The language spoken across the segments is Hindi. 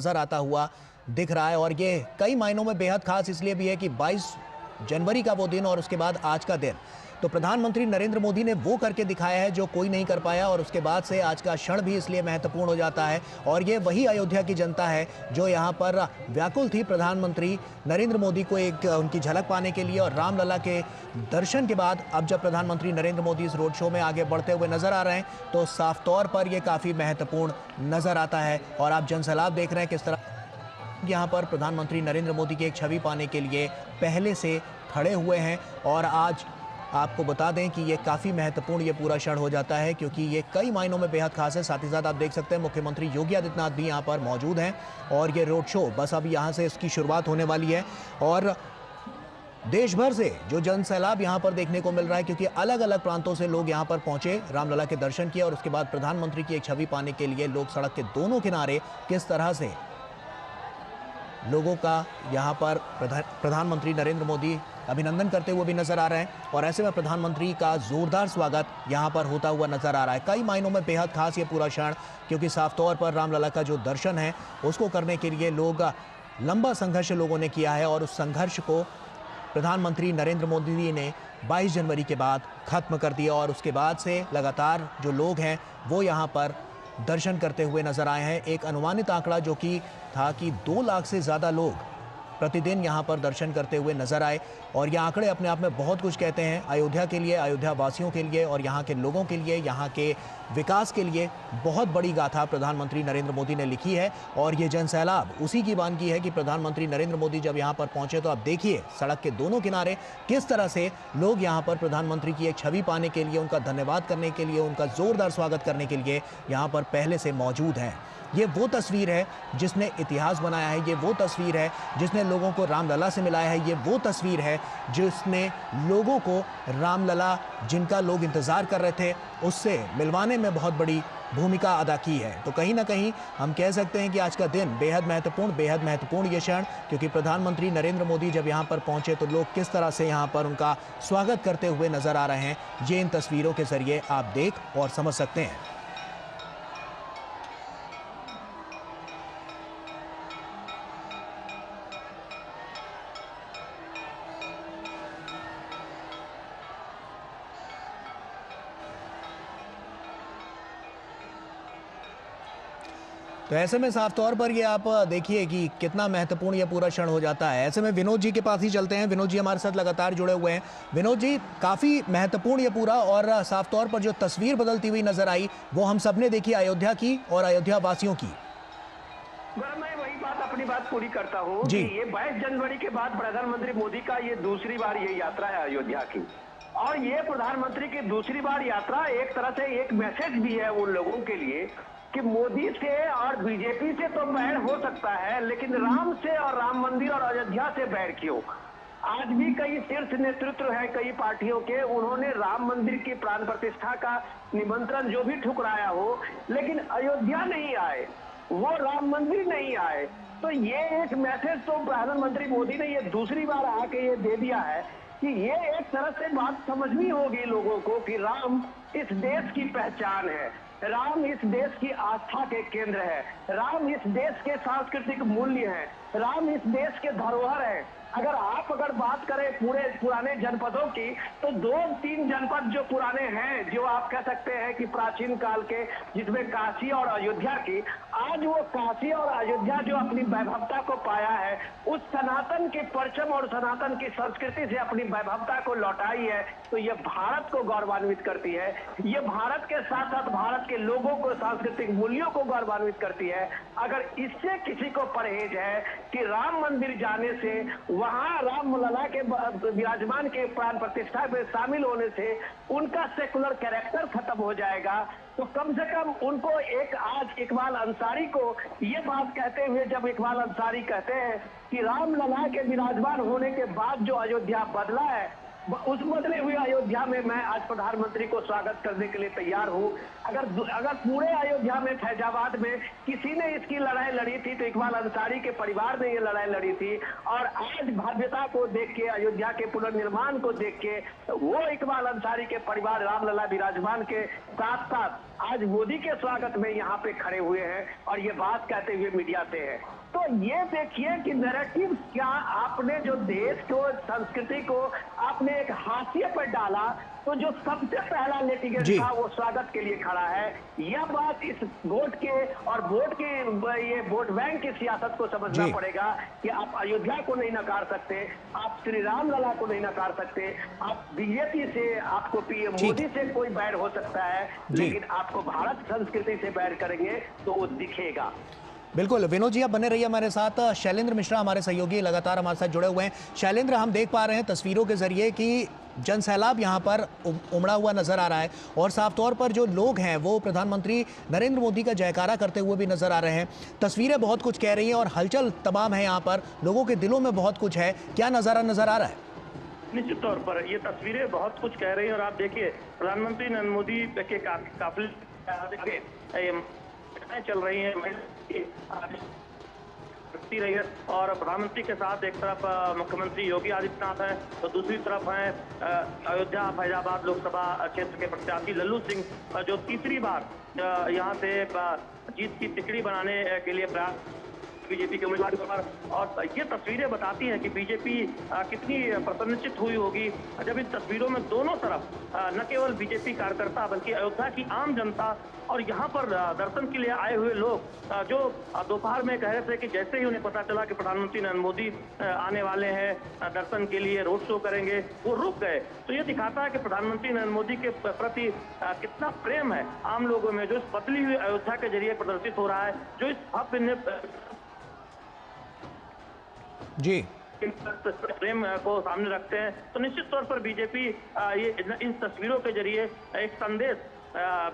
नजर आता हुआ दिख रहा है। और ये कई मायनों में बेहद खास इसलिए भी है कि 22 जनवरी का वो दिन और उसके बाद आज का दिन, तो प्रधानमंत्री नरेंद्र मोदी ने वो करके दिखाया है जो कोई नहीं कर पाया। और उसके बाद से आज का क्षण भी इसलिए महत्वपूर्ण हो जाता है। और ये वही अयोध्या की जनता है जो यहाँ पर व्याकुल थी प्रधानमंत्री नरेंद्र मोदी को एक उनकी झलक पाने के लिए। और रामलला के दर्शन के बाद अब जब प्रधानमंत्री नरेंद्र मोदी इस रोड शो में आगे बढ़ते हुए नजर आ रहे हैं तो साफ तौर पर यह काफ़ी महत्वपूर्ण नजर आता है। और आप जनसैलाब देख रहे हैं किस तरह यहाँ पर प्रधानमंत्री नरेंद्र मोदी की एक छवि पाने के लिए पहले से खड़े हुए हैं। और आज आपको बता दें कि ये काफ़ी महत्वपूर्ण ये पूरा क्षण हो जाता है क्योंकि ये कई मायनों में बेहद खास है। साथ ही साथ आप देख सकते हैं मुख्यमंत्री योगी आदित्यनाथ भी यहाँ पर मौजूद हैं और ये रोड शो बस अभी यहाँ से इसकी शुरुआत होने वाली है। और देश भर से जो जनसैलाब यहाँ पर देखने को मिल रहा है क्योंकि अलग अलग प्रांतों से लोग यहाँ पर पहुंचे, रामलला के दर्शन किए और उसके बाद प्रधानमंत्री की एक छवि पाने के लिए लोग सड़क के दोनों किनारे किस तरह से लोगों का यहाँ पर प्रधानमंत्री नरेंद्र मोदी अभिनंदन करते हुए भी नजर आ रहे हैं। और ऐसे में प्रधानमंत्री का जोरदार स्वागत यहाँ पर होता हुआ नजर आ रहा है। कई मायनों में बेहद खास ये पूरा क्षण क्योंकि साफ तौर पर रामलला का जो दर्शन है उसको करने के लिए लोग लंबा संघर्ष लोगों ने किया है और उस संघर्ष को प्रधानमंत्री नरेंद्र मोदी ने 22 जनवरी के बाद खत्म कर दिया। और उसके बाद से लगातार जो लोग हैं वो यहाँ पर दर्शन करते हुए नजर आए हैं। एक अनुमानित आंकड़ा जो कि था कि 2 लाख से ज़्यादा लोग प्रतिदिन यहाँ पर दर्शन करते हुए नजर आए। और ये आंकड़े अपने आप में बहुत कुछ कहते हैं अयोध्या के लिए, अयोध्या वासियों के लिए और यहाँ के लोगों के लिए, यहाँ के विकास के लिए बहुत बड़ी गाथा प्रधानमंत्री नरेंद्र मोदी ने लिखी है। और ये जनसैलाब उसी की वानगी है कि प्रधानमंत्री नरेंद्र मोदी जब यहाँ पर पहुंचे तो आप देखिए सड़क के दोनों किनारे किस तरह से लोग यहाँ पर प्रधानमंत्री की एक छवि पाने के लिए, उनका धन्यवाद करने के लिए, उनका जोरदार स्वागत करने के लिए यहाँ पर पहले से मौजूद हैं। ये वो तस्वीर है जिसने इतिहास बनाया है, ये वो तस्वीर है जिसने लोगों को रामलला से मिलाया है, ये वो तस्वीर है जिसने लोगों को रामलला जिनका लोग इंतजार कर रहे थे उससे मिलवाने में बहुत बड़ी भूमिका अदा की है। तो कहीं ना कहीं हम कह सकते हैं कि आज का दिन बेहद महत्वपूर्ण ये क्षण क्योंकि प्रधानमंत्री नरेंद्र मोदी जब यहाँ पर पहुंचे तो लोग किस तरह से यहाँ पर उनका स्वागत करते हुए नजर आ रहे हैं ये इन तस्वीरों के जरिए आप देख और समझ सकते हैं। तो ऐसे में साफ तौर पर ये आप देखिए कि कितना महत्वपूर्ण ये पूरा क्षण हो जाता है। ऐसे में विनोद जी के पास ही चलते हैं। विनोद जी हमारे साथ लगातार जुड़े हुए हैं। विनोद जी, काफ़ी महत्वपूर्ण ये पूरा और साफ तौर पर जो तस्वीर बदलती हुई नजर आई वो हम सब ने देखी अयोध्या की और अयोध्या वासियों की। मैं वही अपनी बात पूरी करता हूँ कि ये 22 जनवरी के बाद प्रधानमंत्री मोदी का ये दूसरी बार ये यात्रा है अयोध्या की। और ये प्रधानमंत्री की दूसरी बार यात्रा एक तरह से एक मैसेज भी है उन लोगों के लिए कि मोदी से और बीजेपी से तो बैर हो सकता है लेकिन राम से और राम मंदिर और अयोध्या से बैर क्यों। आज भी कई शीर्ष नेतृत्व है कई पार्टियों के, उन्होंने राम मंदिर की प्राण प्रतिष्ठा का निमंत्रण जो भी ठुकराया हो लेकिन अयोध्या नहीं आए, वो राम मंदिर नहीं आए। तो ये एक मैसेज तो प्रधानमंत्री मोदी ने ये दूसरी बार आके ये दे दिया है कि ये एक तरह से बात समझनी होगी लोगों को कि राम इस देश की पहचान है, राम इस देश की आस्था के केंद्र है, राम इस देश के सांस्कृतिक मूल्य है, राम इस देश के धरोहर है। अगर बात करें पूरे पुराने जनपदों की तो 2-3 जनपद जो पुराने हैं, जो आप कह सकते हैं कि प्राचीन काल के, जिसमें काशी और अयोध्या की, आज वो काशी और अयोध्या जो अपनी वैभवता को पाया है, उस सनातन के परचम और सनातन की संस्कृति से अपनी वैभवता को लौटाई है, तो ये भारत को गौरवान्वित करती है। ये भारत के साथ साथ भारत के लोगों को, सांस्कृतिक मूल्यों को गौरवान्वित करती है। अगर इससे किसी को परहेज है कि राम मंदिर जाने से, वहां रामलला के विराजमान के प्राण प्रतिष्ठा में शामिल होने से उनका सेकुलर कैरेक्टर खत्म हो जाएगा, तो कम से कम उनको आज इकबाल अंसारी को ये बात कहते हुए, जब इकबाल अंसारी कहते हैं कि रामलला के विराजमान होने के बाद जो अयोध्या बदला है, उस बदले हुए अयोध्या में मैं आज प्रधानमंत्री को स्वागत करने के लिए तैयार हूं। अगर पूरे अयोध्या में, फैजाबाद में किसी ने इसकी लड़ाई लड़ी थी तो इकबाल अंसारी के परिवार ने ये लड़ाई लड़ी थी। और आज भव्यता को देख के, अयोध्या के पुनर्निर्माण को देख के, वो इकबाल अंसारी के परिवार रामलला विराजमान के साथ साथ आज मोदी के स्वागत में यहाँ पे खड़े हुए हैं और ये बात कहते हुए मीडिया से है। तो ये देखिए कि नैरेटिव क्या आपने जो देश को, संस्कृति को आपने एक हाशिए पर डाला, तो जो सबसे पहला लिटिगेंट था वो स्वागत के लिए खड़ा है। यह बात इस वोट के और वोट के ये वोट बैंक की सियासत को समझना पड़ेगा कि आप अयोध्या को नहीं नकार सकते, आप श्री राम लला को नहीं नकार सकते, आप बीजेपी से, आपको पीएम मोदी से कोई बैर हो सकता है, लेकिन आपको भारत संस्कृति से बैर करेंगे तो वो दिखेगा। बिल्कुल विनोद जी, आप बने रहिए हमारे साथ। शैलेंद्र मिश्रा हमारे सहयोगी लगातार हमारे साथ जुड़े हुए हैं। शैलेंद्र, हम देख पा रहे हैं तस्वीरों के जरिए कि जनसैलाब यहाँ पर उमड़ा हुआ नजर आ रहा है और साफ तौर पर जो लोग हैं वो प्रधानमंत्री नरेंद्र मोदी का जयकारा करते हुए भी नजर आ रहे हैं। तस्वीरें बहुत कुछ कह रही हैं और हलचल तमाम है यहाँ पर, लोगों के दिलों में बहुत कुछ है। क्या नजारा नजर आ रहा है? निश्चित तौर पर ये तस्वीरें बहुत कुछ कह रही हैं और आप देखिए प्रधानमंत्री नरेंद्र मोदी के काफिले चल रही हैं रही है और प्रधानमंत्री के साथ एक तरफ मुख्यमंत्री योगी आदित्यनाथ हैं तो दूसरी तरफ हैं अयोध्या फैजाबाद लोकसभा क्षेत्र के प्रत्याशी लल्लू सिंह जो तीसरी बार यहाँ से जीत की तिकड़ी बनाने के लिए प्रयास बीजेपी के उम्मीदवार पर। और ये तस्वीरें बताती हैं कि बीजेपी कितनी प्रसन्नचित हुई होगी जब इन तस्वीरों में दोनों तरफ न केवल बीजेपी कार्यकर्ता बल्कि अयोध्या की आम जनता और यहाँ पर दर्शन के लिए आए हुए लोग जो दोपहर में कह रहे थे कि जैसे ही उन्हें पता चला कि प्रधानमंत्री नरेंद्र मोदी आने वाले हैं दर्शन के लिए, रोड शो करेंगे, वो रुक गए। तो ये दिखाता है कि प्रधानमंत्री नरेंद्र मोदी के प्रति कितना प्रेम है आम लोगों में, जो इस बदली हुई अयोध्या के जरिए प्रदर्शित हो रहा है, जो इस भव्य जी प्रेम को सामने रखते हैं। तो निश्चित तौर पर बीजेपी ये इन तस्वीरों के जरिए एक संदेश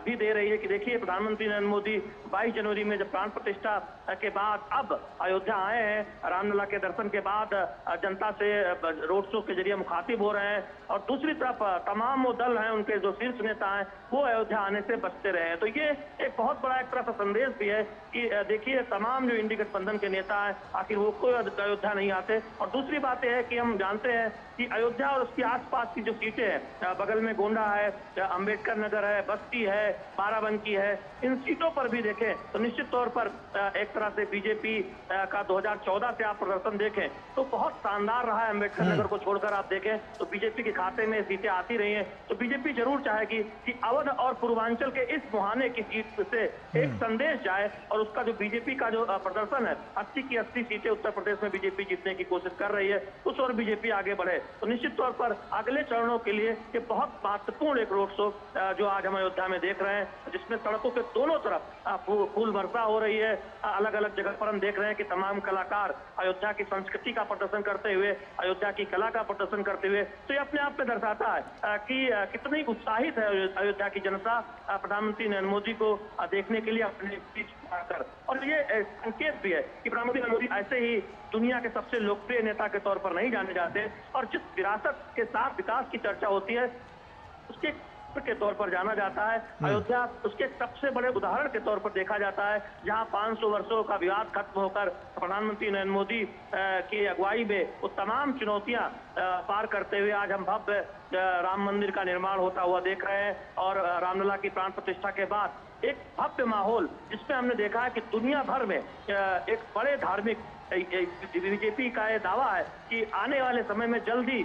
भी दे रही है कि देखिए प्रधानमंत्री नरेंद्र मोदी 22 जनवरी में जब प्राण प्रतिष्ठा के बाद अब अयोध्या आए हैं, रामलला के दर्शन के बाद जनता से रोड शो के जरिए मुखातिब हो रहे हैं और दूसरी तरफ तमाम वो दल हैं, उनके जो शीर्ष नेता हैं वो अयोध्या आने से बचते रहे हैं। तो ये एक बहुत बड़ा एक तरह का संदेश भी है कि देखिए तमाम जो इंडी गठबंधन के नेता हैं आखिर वो कोई अयोध्या नहीं आते। और दूसरी बात यह है कि हम जानते हैं कि अयोध्या और उसके आसपास की जो सीटें हैं, बगल में गोंडा है, अंबेडकर नगर है, बस्ती है, बाराबंकी है, इन सीटों पर भी देखें तो निश्चित तौर पर एक तरह से बीजेपी का 2014 से आप प्रदर्शन देखें तो बहुत शानदार रहा है। अंबेडकर नगर को छोड़कर आप देखें तो बीजेपी के खाते में सीटें आती रही हैं। तो बीजेपी जरूर चाहेगी कि अवध और पूर्वांचल के इस मुहाने की सीट से एक संदेश जाए और उसका जो बीजेपी का जो प्रदर्शन है 80 की 80 सीटें उत्तर प्रदेश में बीजेपी जीतने की कोशिश कर रही है, उस और बीजेपी आगे बढ़े। तो निश्चित तौर पर अगले चरणों के लिए ये बहुत महत्वपूर्ण एक रोड शो जो आज हम अयोध्या में देख रहे हैं, जिसमें सड़कों के दोनों तरफ फूल वर्षा हो रही है। अलग अलग जगह पर हम देख रहे हैं कि तमाम कलाकार अयोध्या की संस्कृति का प्रदर्शन करते हुए, अयोध्या की कला का प्रदर्शन करते हुए, तो ये अपने आप में दर्शाता है कि कितनी उत्साहित है अयोध्या की जनता प्रधानमंत्री नरेंद्र मोदी को देखने के लिए अपने बीच आकर। और ये संकेत भी है कि प्रधानमंत्री नरेंद्र मोदी ऐसे ही दुनिया के सबसे लोकप्रिय नेता के तौर पर नहीं जाने जाते और जिस विरासत के साथ विकास की चर्चा होती है उसके के तौर पर जाना जाता है। अयोध्या उसके सबसे बड़े उदाहरण के तौर पर देखा जाता है, जहां 500 वर्षों का विवाद खत्म होकर प्रधानमंत्री नरेंद्र मोदी की अगुवाई में वो तमाम चुनौतियां पार करते हुए आज हम भव्य राम मंदिर का निर्माण होता हुआ देख रहे हैं। और रामलला की प्राण प्रतिष्ठा के बाद एक भव्य माहौल जिसमें हमने देखा है कि दुनिया भर में एक बड़े धार्मिक बीजेपी का यह दावा है कि आने वाले समय में जल्दी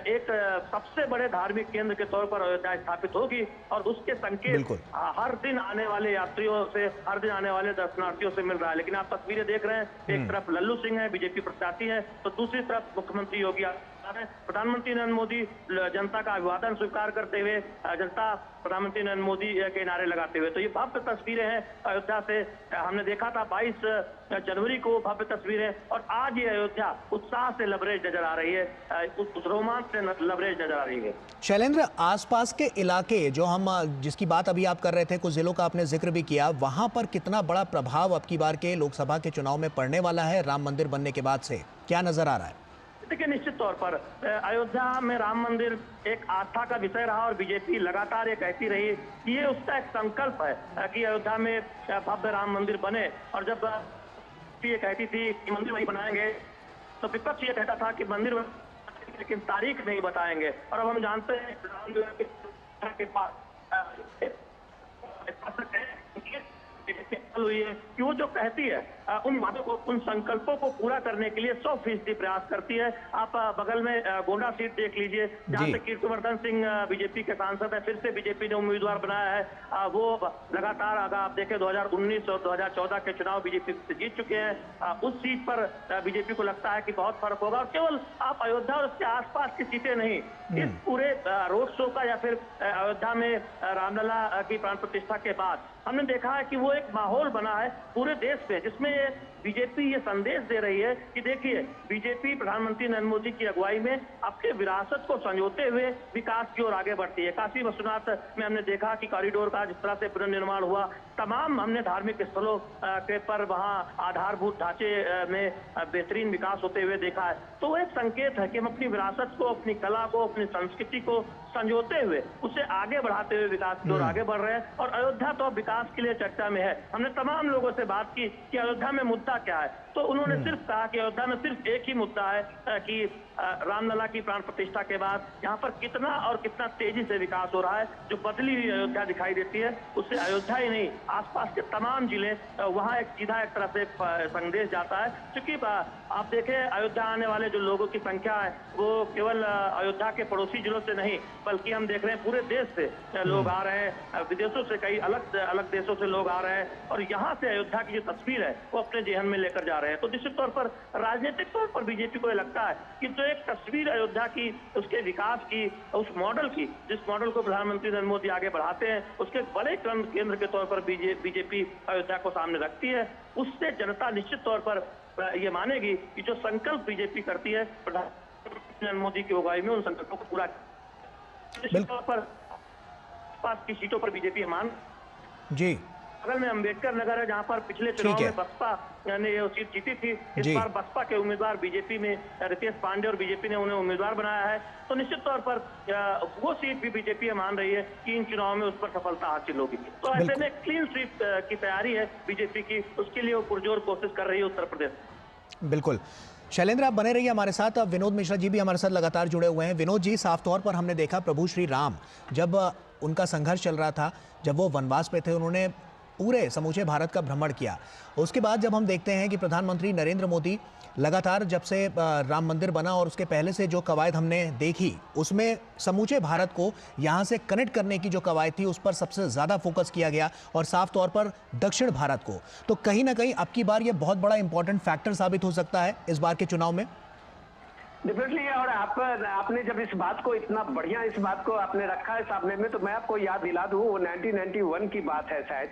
एक सबसे बड़े धार्मिक केंद्र के तौर पर अयोध्या स्थापित होगी और उसके संकेत हर दिन आने वाले यात्रियों से, हर दिन आने वाले दर्शनार्थियों से मिल रहा है। लेकिन आप तस्वीरें देख रहे हैं, एक तरफ लल्लू सिंह है, बीजेपी प्रत्याशी है, तो दूसरी तरफ मुख्यमंत्री योगी प्रधानमंत्री नरेंद्र मोदी जनता का अभिवादन स्वीकार करते हुए, जनता प्रधानमंत्री नरेंद्र मोदी के नारे लगाते हुए। तो ये भव्य तस्वीरें हैं अयोध्या से, हमने देखा था 22 जनवरी को भव्य तस्वीरें, और आज ये अयोध्या उत्साह से लबरेज नजर आ रही है, उस रोमांच से लबरेज नजर आ रही है। शैलेंद्र, आसपास के इलाके जो हम जिसकी बात अभी आप कर रहे थे, कुछ जिलों का आपने जिक्र भी किया, वहां पर कितना बड़ा प्रभाव अब की बार के लोकसभा के चुनाव में पड़ने वाला है राम मंदिर बनने के बाद से, क्या नजर आ रहा है? देखिए, निश्चित तौर पर अयोध्या में राम मंदिर एक आस्था का विषय रहा और बीजेपी लगातार ये कहती रही कि ये उसका एक संकल्प है कि अयोध्या में भव्य राम मंदिर बने। और जब ये कहती थी कि मंदिर वही बनाएंगे तो विपक्ष ये कहता था कि मंदिर लेकिन तारीख नहीं बताएंगे। और अब हम जानते हैं के पास हुई है कि वो जो कहती है उन वादों को, उन संकल्पों को पूरा करने के लिए 100% प्रयास करती है। आप बगल में गोंडा सीट देख लीजिए, जहां से कीर्तिवर्धन सिंह बीजेपी के सांसद है, फिर से बीजेपी ने उम्मीदवार बनाया है। वो लगातार अगर आप देखें 2019 और 2014 के चुनाव बीजेपी से जीत चुके हैं। उस सीट पर बीजेपी को लगता है कि बहुत फर्क होगा। और केवल आप अयोध्या और उसके आसपास की सीटें नहीं, इस पूरे रोड शो का या फिर अयोध्या में रामलला की प्राण प्रतिष्ठा के बाद हमने देखा है कि वो एक माहौल बना है पूरे देश में, जिसमें बीजेपी ये संदेश दे रही है कि देखिए, बीजेपी प्रधानमंत्री नरेंद्र मोदी की अगुवाई में अपने विरासत को संजोते हुए विकास की ओर आगे बढ़ती है। काशी विश्वनाथ में हमने देखा कि कॉरिडोर का जिस तरह से पुनर्निर्माण हुआ, तमाम हमने धार्मिक स्थलों के पर वहां आधारभूत ढांचे में बेहतरीन विकास होते हुए देखा है। तो वो एक संकेत है कि हम अपनी विरासत को, अपनी कला को, अपनी संस्कृति को संजोते हुए उसे आगे बढ़ाते हुए विकास की ओर आगे बढ़ रहे हैं। और अयोध्या तो विकास के लिए चर्चा में है। हमने तमाम लोगों से बात की कि अयोध्या में मुद्दा क्या है, तो उन्होंने सिर्फ कहा कि अयोध्या में सिर्फ एक ही मुद्दा है कि रामलला की प्राण प्रतिष्ठा के बाद यहाँ पर कितना और कितना तेजी से विकास हो रहा है। जो बदली हुई अयोध्या दिखाई देती है, उससे अयोध्या ही नहीं, आसपास के तमाम जिले, वहाँ एक सीधा एक तरह से संदेश जाता है। क्योंकि आप देखें, अयोध्या आने वाले जो लोगों की संख्या है वो केवल अयोध्या के पड़ोसी जिलों से नहीं, बल्कि हम देख रहे हैं पूरे देश से लोग आ रहे हैं, विदेशों से, कई अलग अलग देशों से लोग आ रहे हैं और यहाँ से अयोध्या की जो तस्वीर है वो अपने जेहन में लेकर जा रहे हैं। तो निश्चित तौर पर राजनीतिक तौर पर बीजेपी को लगता है कि जो एक तस्वीर अयोध्या की, उसके विकास की, उस मॉडल की, जिस मॉडल को प्रधानमंत्री नरेंद्र मोदी आगे बढ़ाते हैं, उसके बड़े केंद्र के तौर पर बीजेपी अयोध्या को सामने रखती है। उससे जनता निश्चित तौर पर ये मानेगी कि जो संकल्प बीजेपी करती है प्रधानमंत्री नरेंद्र मोदी की अगुवाई में, उन संकल्पों को पूरा निश्चित तौर पर पास की सीटों पर बीजेपी मान जी। बगल में अंबेडकर नगर है, जहां पर पिछले चुनाव में बसपा ने ये सीट जीती थी। इस बार बसपा के उम्मीदवार बीजेपी में रितेश पांडे और बीजेपी ने उन्हें उम्मीदवार बनाया है। तो निश्चित तौर पर वो सीट भी बीजेपी मान रही है कि इन चुनाव में उस पर सफलता हासिल होगी। तो ऐसे में क्लीन स्वीप की तैयारी है बीजेपी की, उसके लिए वो पुरजोर कोशिश कर रही है उत्तर प्रदेश। बिल्कुल। शैलेंद्र, आप बने रहिए हमारे साथ। अब विनोद मिश्रा जी भी हमारे साथ लगातार जुड़े हुए हैं। विनोद जी, साफ तौर पर हमने देखा प्रभु श्री राम, जब उनका संघर्ष चल रहा था, जब वो वनवास पे थे, उन्होंने पूरे समूचे भारत का भ्रमण किया। उसके बाद जब हम देखते हैं कि प्रधानमंत्री नरेंद्र मोदी लगातार, जब से राम मंदिर बना और उसके पहले से जो कवायद हमने देखी, उसमें समूचे भारत को यहाँ से कनेक्ट करने की जो कवायद थी, उस पर सबसे ज़्यादा फोकस किया गया और साफ तौर पर दक्षिण भारत को। तो कहीं ना कहीं अब की बार ये बहुत बड़ा इंपॉर्टेंट फैक्टर साबित हो सकता है इस बार के चुनाव में। डेफिनेटली। और आपने जब इस बात को, इतना बढ़िया इस बात को आपने रखा है सामने में, तो मैं आपको याद दिला दूं, वो 1991 की बात है शायद,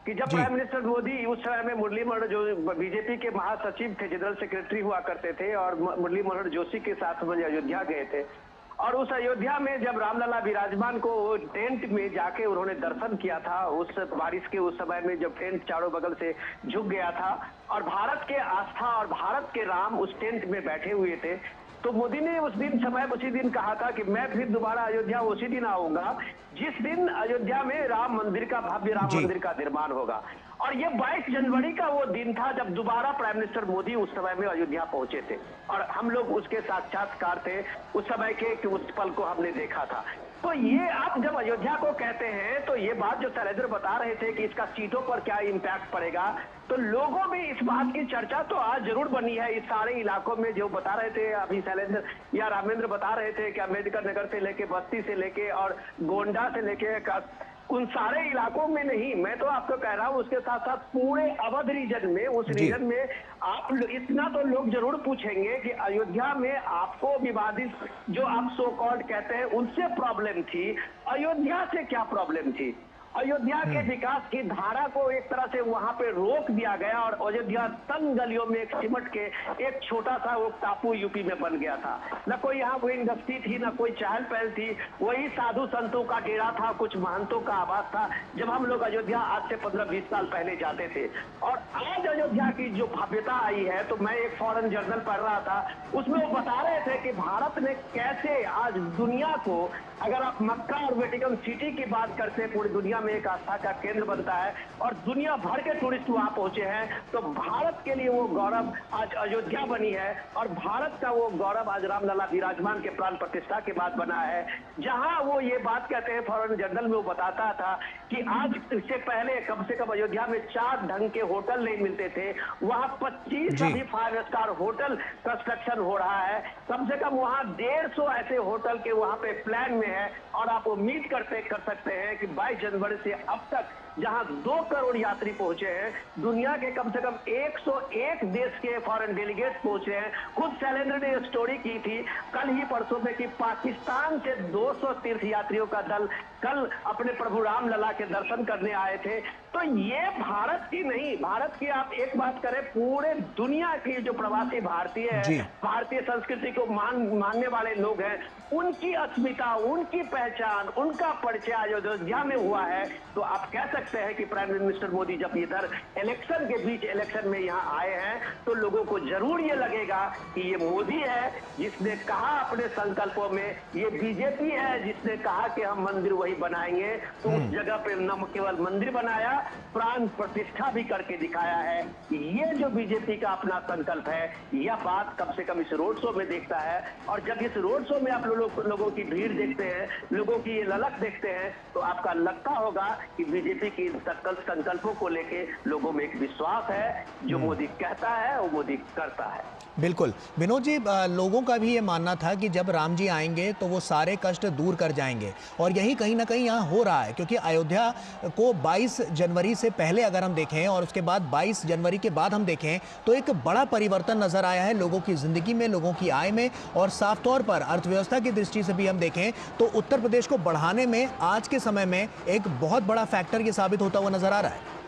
कि जब प्राइम मिनिस्टर मोदी उस समय में मुरली मनोहर, जो बीजेपी के महासचिव थे, जनरल सेक्रेटरी हुआ करते थे, और मुरली मनोहर जोशी के साथ वो अयोध्या गए थे। और उस अयोध्या में जब रामलला विराजमान को टेंट में जाके उन्होंने दर्शन किया था, उस बारिश के उस समय में जब टेंट चारों बगल से झुक गया था और भारत के आस्था और भारत के राम उस टेंट में बैठे हुए थे, तो मोदी ने उस दिन कहा था कि मैं फिर दोबारा अयोध्या उसी दिन आऊंगा जिस दिन अयोध्या में राम मंदिर का, भव्य राम मंदिर का निर्माण होगा। और ये 22 जनवरी का वो दिन था जब दोबारा प्राइम मिनिस्टर मोदी उस समय में अयोध्या पहुंचे थे और हम लोग उसके साक्षात्कार थे उस समय के, कि उस पल को हमने देखा था। तो ये आप जब अयोध्या को कहते हैं, तो ये बात जो शैलेंद्र बता रहे थे कि इसका सीटों पर क्या इम्पैक्ट पड़ेगा, तो लोगों में इस बात की चर्चा तो आज जरूर बनी है। इस सारे इलाकों में जो बता रहे थे अभी शैलेंद्र या रामेंद्र बता रहे थे कि अम्बेडकर नगर से लेके, बस्ती से लेके और गोंडा से लेके, उन सारे इलाकों में नहीं, मैं तो आपको कह रहा हूं, उसके साथ साथ पूरे अवध रीजन में, उस रीजन में आप इतना तो लोग जरूर पूछेंगे कि अयोध्या में आपको विवादित जो आप सो कॉल्ड कहते हैं उनसे प्रॉब्लम थी, अयोध्या से क्या प्रॉब्लम थी? अयोध्या के विकास की धारा को एक तरह से वहां पे रोक दिया गया और अयोध्या तंग गलियों में एक सिमट के एक छोटा सा वो टापू यूपी में बन गया था। न कोई यहाँ कोई इंडस्ट्री थी, न कोई चहल पहल थी, वही साधु संतों का डेरा था, कुछ महंतों का आवास था जब हम लोग अयोध्या आज से 15-20 साल पहले जाते थे। और आज अयोध्या की जो भव्यता आई है, तो मैं एक फॉरेन जर्नल पढ़ रहा था, उसमें वो बता रहे थे कि भारत ने कैसे आज दुनिया को, अगर आप मक्का और वेटिकन सिटी की बात करते हैं पूरी दुनिया में एक आस्था का केंद्र बनता है और दुनिया भर के टूरिस्ट वहां पहुंचे हैं। तो भारत के लिए वो गौरव आज अयोध्या बनी है और भारत का वो गौरव आज रामलला विराजमान के प्राण प्रतिष्ठा के बाद बना है। जहां वो ये बात कहते हैं, फॉरेन जर्नल में वो बताता था कि आज इससे पहले कम से कम अयोध्या में 4 ढंग के होटल नहीं मिलते थे, वहां 25 अभी 5 स्टार होटल कंस्ट्रक्शन हो रहा है। कम से कम वहां 150 ऐसे होटल के वहां पे प्लान में है और आप उम्मीद कर सकते हैं कि 22 जनवरी से अब तक जहां 2 करोड़ यात्री पहुंचे हैं, दुनिया के कम से कम 101 देश के फॉरेन डेलीगेट्स पहुंचे हैं। खुद शैलेंद्र ने स्टोरी की थी कल ही परसों में कि पाकिस्तान से 200 तीर्थ यात्रियों का दल कल अपने प्रभु रामलला के दर्शन करने आए थे। तो ये भारत की नहीं, भारत की आप एक बात करें, पूरे दुनिया की जो प्रवासी भारतीय है, भारतीय संस्कृति को मानने वाले लोग हैं, उनकी अस्मिता, उनकी पहचान, उनका परिचय अयोध्या में हुआ है। तो आप कह सकते हैं कि प्राइम मिनिस्टर मोदी जब इधर इलेक्शन के बीच इलेक्शन में यहाँ आए हैं तो लोगों को जरूर ये लगेगा कि ये मोदी है जिसने कहा अपने संकल्पों में, ये बीजेपी है जिसने कहा कि हम मंदिर वही बनाएंगे। तो उस जगह पे न केवल मंदिर बनाया, प्राण प्रतिष्ठा भी करके दिखाया है। ये जो बीजेपी का अपना संकल्प है, यह बात कम से कम इस रोड शो में देखता है। और जब इस रोड शो में आप लोगों की भीड़ देखते हैं, लोगों की ये ललक देखते हैं, तो आपका लगता होगा कि बीजेपी की संकल्पों को लेके लोगों में एक विश्वास है। जो मोदी कहता है वो मोदी करता है। बिल्कुल विनोद जी, लोगों का भी ये मानना था कि जब राम जी आएंगे तो वो सारे कष्ट दूर कर जाएंगे और यही कहीं ना कहीं यहाँ हो रहा है, क्योंकि अयोध्या को 22 जनवरी से पहले अगर हम देखें और उसके बाद 22 जनवरी के बाद हम देखें तो एक बड़ा परिवर्तन नजर आया है लोगों की जिंदगी में, लोगों की आय में, और साफ तौर पर अर्थव्यवस्था की दृष्टि से भी हम देखें तो उत्तर प्रदेश को बढ़ाने में आज के समय में एक बहुत बड़ा फैक्टर ये साबित होता हुआ नजर आ रहा है।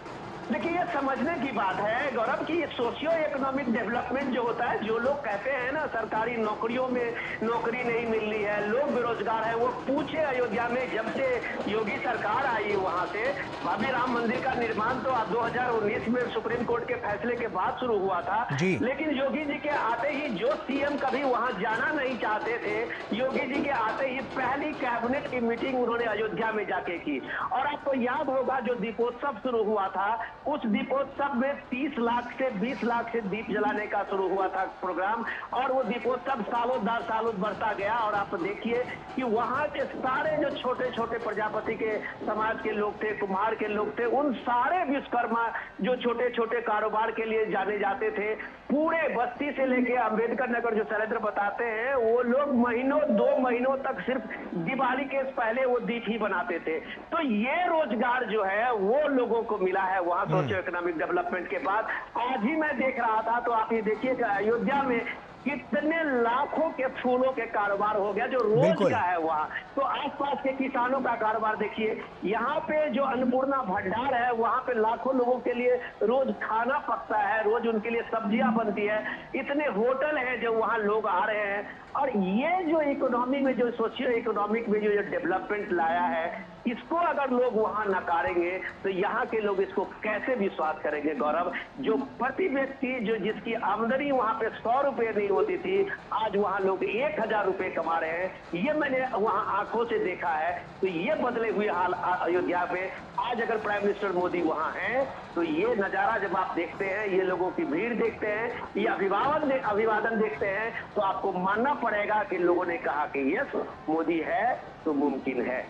देखिए, ये समझने की बात है गौरव की ये सोशियो इकोनॉमिक डेवलपमेंट जो होता है, जो लोग कहते हैं ना सरकारी नौकरियों में नौकरी नहीं मिल रही है, लोग बेरोजगार है, वो पूछे अयोध्या में जब से योगी सरकार आई वहां से भव्य राम मंदिर का निर्माण तो 2019 में सुप्रीम कोर्ट के फैसले के बाद शुरू हुआ था। लेकिन योगी जी के आते ही, जो सीएम कभी वहां जाना नहीं चाहते थे, योगी जी के आते ही पहली कैबिनेट की मीटिंग उन्होंने अयोध्या में जाके की। और आपको याद होगा जो दीपोत्सव शुरू हुआ था, उस दीपोत्सव में 30 लाख से 20 लाख से दीप जलाने का शुरू हुआ था प्रोग्राम, और वो दीपोत्सव सालों दर सालों बढ़ता गया। और आप देखिए कि वहां के सारे जो छोटे छोटे प्रजापति के समाज के लोग थे, कुम्हार के लोग थे, उन सारे विश्वकर्मा जो छोटे छोटे कारोबार के लिए जाने जाते थे, पूरे बस्ती से लेके अंबेडकर नगर जो शैलेंद्र बताते हैं, वो लोग महीनों 2 महीनों तक सिर्फ दिवाली के पहले वो दीप ही बनाते थे। तो ये रोजगार जो है वो लोगों को मिला है वहां सोशियो इकोनॉमिक डेवलपमेंट के बाद। आज ही मैं देख रहा था तो आप ये देखिए अयोध्या में कितने लाखों के फूलों के कारोबार हो गया जो रोज का है वहाँ। तो आसपास के किसानों का कारोबार देखिए, यहाँ पे जो अन्नपूर्णा भंडार है वहाँ पे लाखों लोगों के लिए रोज खाना पकता है, रोज उनके लिए सब्जियां बनती है, इतने होटल हैं जो वहाँ लोग आ रहे हैं। और ये जो इकोनॉमी में जो सोशियो इकोनॉमिक में जो डेवलपमेंट लाया है, इसको अगर लोग वहां नकारेंगे तो यहाँ के लोग इसको कैसे विश्वास करेंगे गौरव। जो प्रति व्यक्ति जो जिसकी आमदनी वहां पे 100 रुपए नहीं होती थी, आज वहां लोग 1000 रुपए कमा रहे हैं। ये मैंने वहां आंखों से देखा है। तो ये बदले हुए हाल अयोध्या पे आज अगर प्राइम मिनिस्टर मोदी वहां हैं तो ये नजारा जब आप देखते हैं, ये लोगों की भीड़ देखते हैं, ये अभिवादन देखते हैं, तो आपको मानना पड़ेगा कि लोगों ने कहा कि यस मोदी है तो मुमकिन है।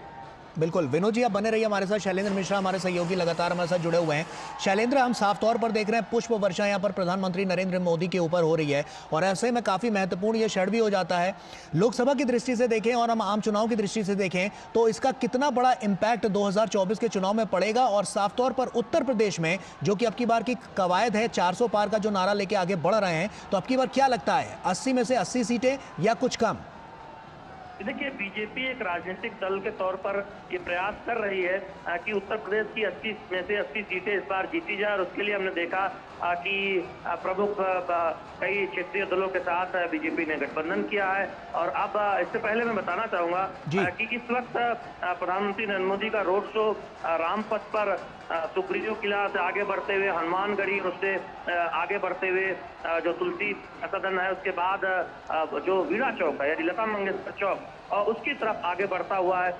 बिल्कुल विनोद जी, आप बने रहिए हमारे साथ। शैलेंद्र मिश्रा हमारे सहयोगी लगातार हमारे साथ जुड़े हुए हैं। शैलेंद्र, हम साफ तौर पर देख रहे हैं पुष्प वर्षा यहाँ पर प्रधानमंत्री नरेंद्र मोदी के ऊपर हो रही है और ऐसे में काफ़ी महत्वपूर्ण ये क्षण भी हो जाता है। लोकसभा की दृष्टि से देखें और हम आम चुनाव की दृष्टि से देखें तो इसका कितना बड़ा इम्पैक्ट 2024 के चुनाव में पड़ेगा। और साफ तौर पर उत्तर प्रदेश में जो कि अब की बार की कवायद है 400 पार का जो नारा लेके आगे बढ़ रहे हैं, तो अब की बार क्या लगता है 80 में से 80 सीटें या कुछ कम? देखिए, बीजेपी एक राजनीतिक दल के तौर पर ये प्रयास कर रही है कि उत्तर प्रदेश की 80 में से 80 सीटें इस बार जीती जाए। और उसके लिए हमने देखा कि प्रमुख कई क्षेत्रीय दलों के साथ बीजेपी ने गठबंधन किया है। और अब इससे पहले मैं बताना चाहूंगा कि इस वक्त प्रधानमंत्री नरेंद्र मोदी का रोड शो रामपथ पर सुप्रीयो किला से आगे बढ़ते हुए हनुमानगढ़ी, उससे आगे बढ़ते हुए जो तुलसी सदन है, उसके बाद जो वीणा चौक है यानी लता मंगेशकर चौक, और उसकी तरफ आगे बढ़ता हुआ है।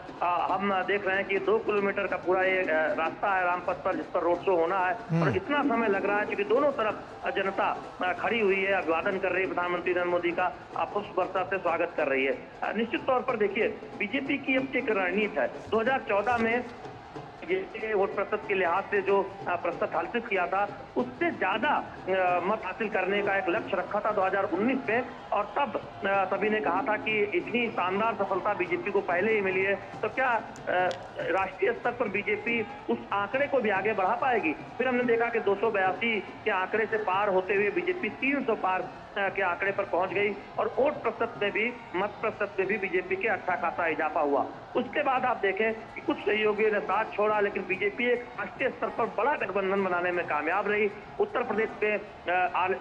हम देख रहे हैं कि 2 किलोमीटर का पूरा ये रास्ता है रामपथ पर, जिस पर रोड शो होना है। और इतना समय लग रहा है क्योंकि दोनों तरफ जनता खड़ी हुई है, अभिवादन कर रही है प्रधानमंत्री नरेंद्र मोदी का, पुष्प वर्षा से स्वागत कर रही है। निश्चित तौर पर देखिए, बीजेपी की अब एक रणनीति है। 2014 में ये वोट प्रतिशत के लिहाज से जो प्रतिशत हासिल किया था, उससे ज्यादा मत हासिल करने का एक लक्ष्य रखा था 2019 में। और तब सभी ने कहा था कि इतनी शानदार सफलता बीजेपी को पहले ही मिली है, तो क्या राष्ट्रीय स्तर पर बीजेपी उस आंकड़े को भी आगे बढ़ा पाएगी। फिर हमने देखा कि 282 के आंकड़े से पार होते हुए बीजेपी 300 पार के आंकड़े पर पहुंच गई, और वोट प्रतिशत में भी, मत प्रतिशत में भी बीजेपी के अच्छा खासा इजाफा हुआ। उसके बाद आप देखें कि कुछ सहयोगियों ने साथ छोड़ा, लेकिन बीजेपी एक राष्ट्रीय स्तर पर बड़ा गठबंधन बनाने में कामयाब रही। उत्तर प्रदेश में,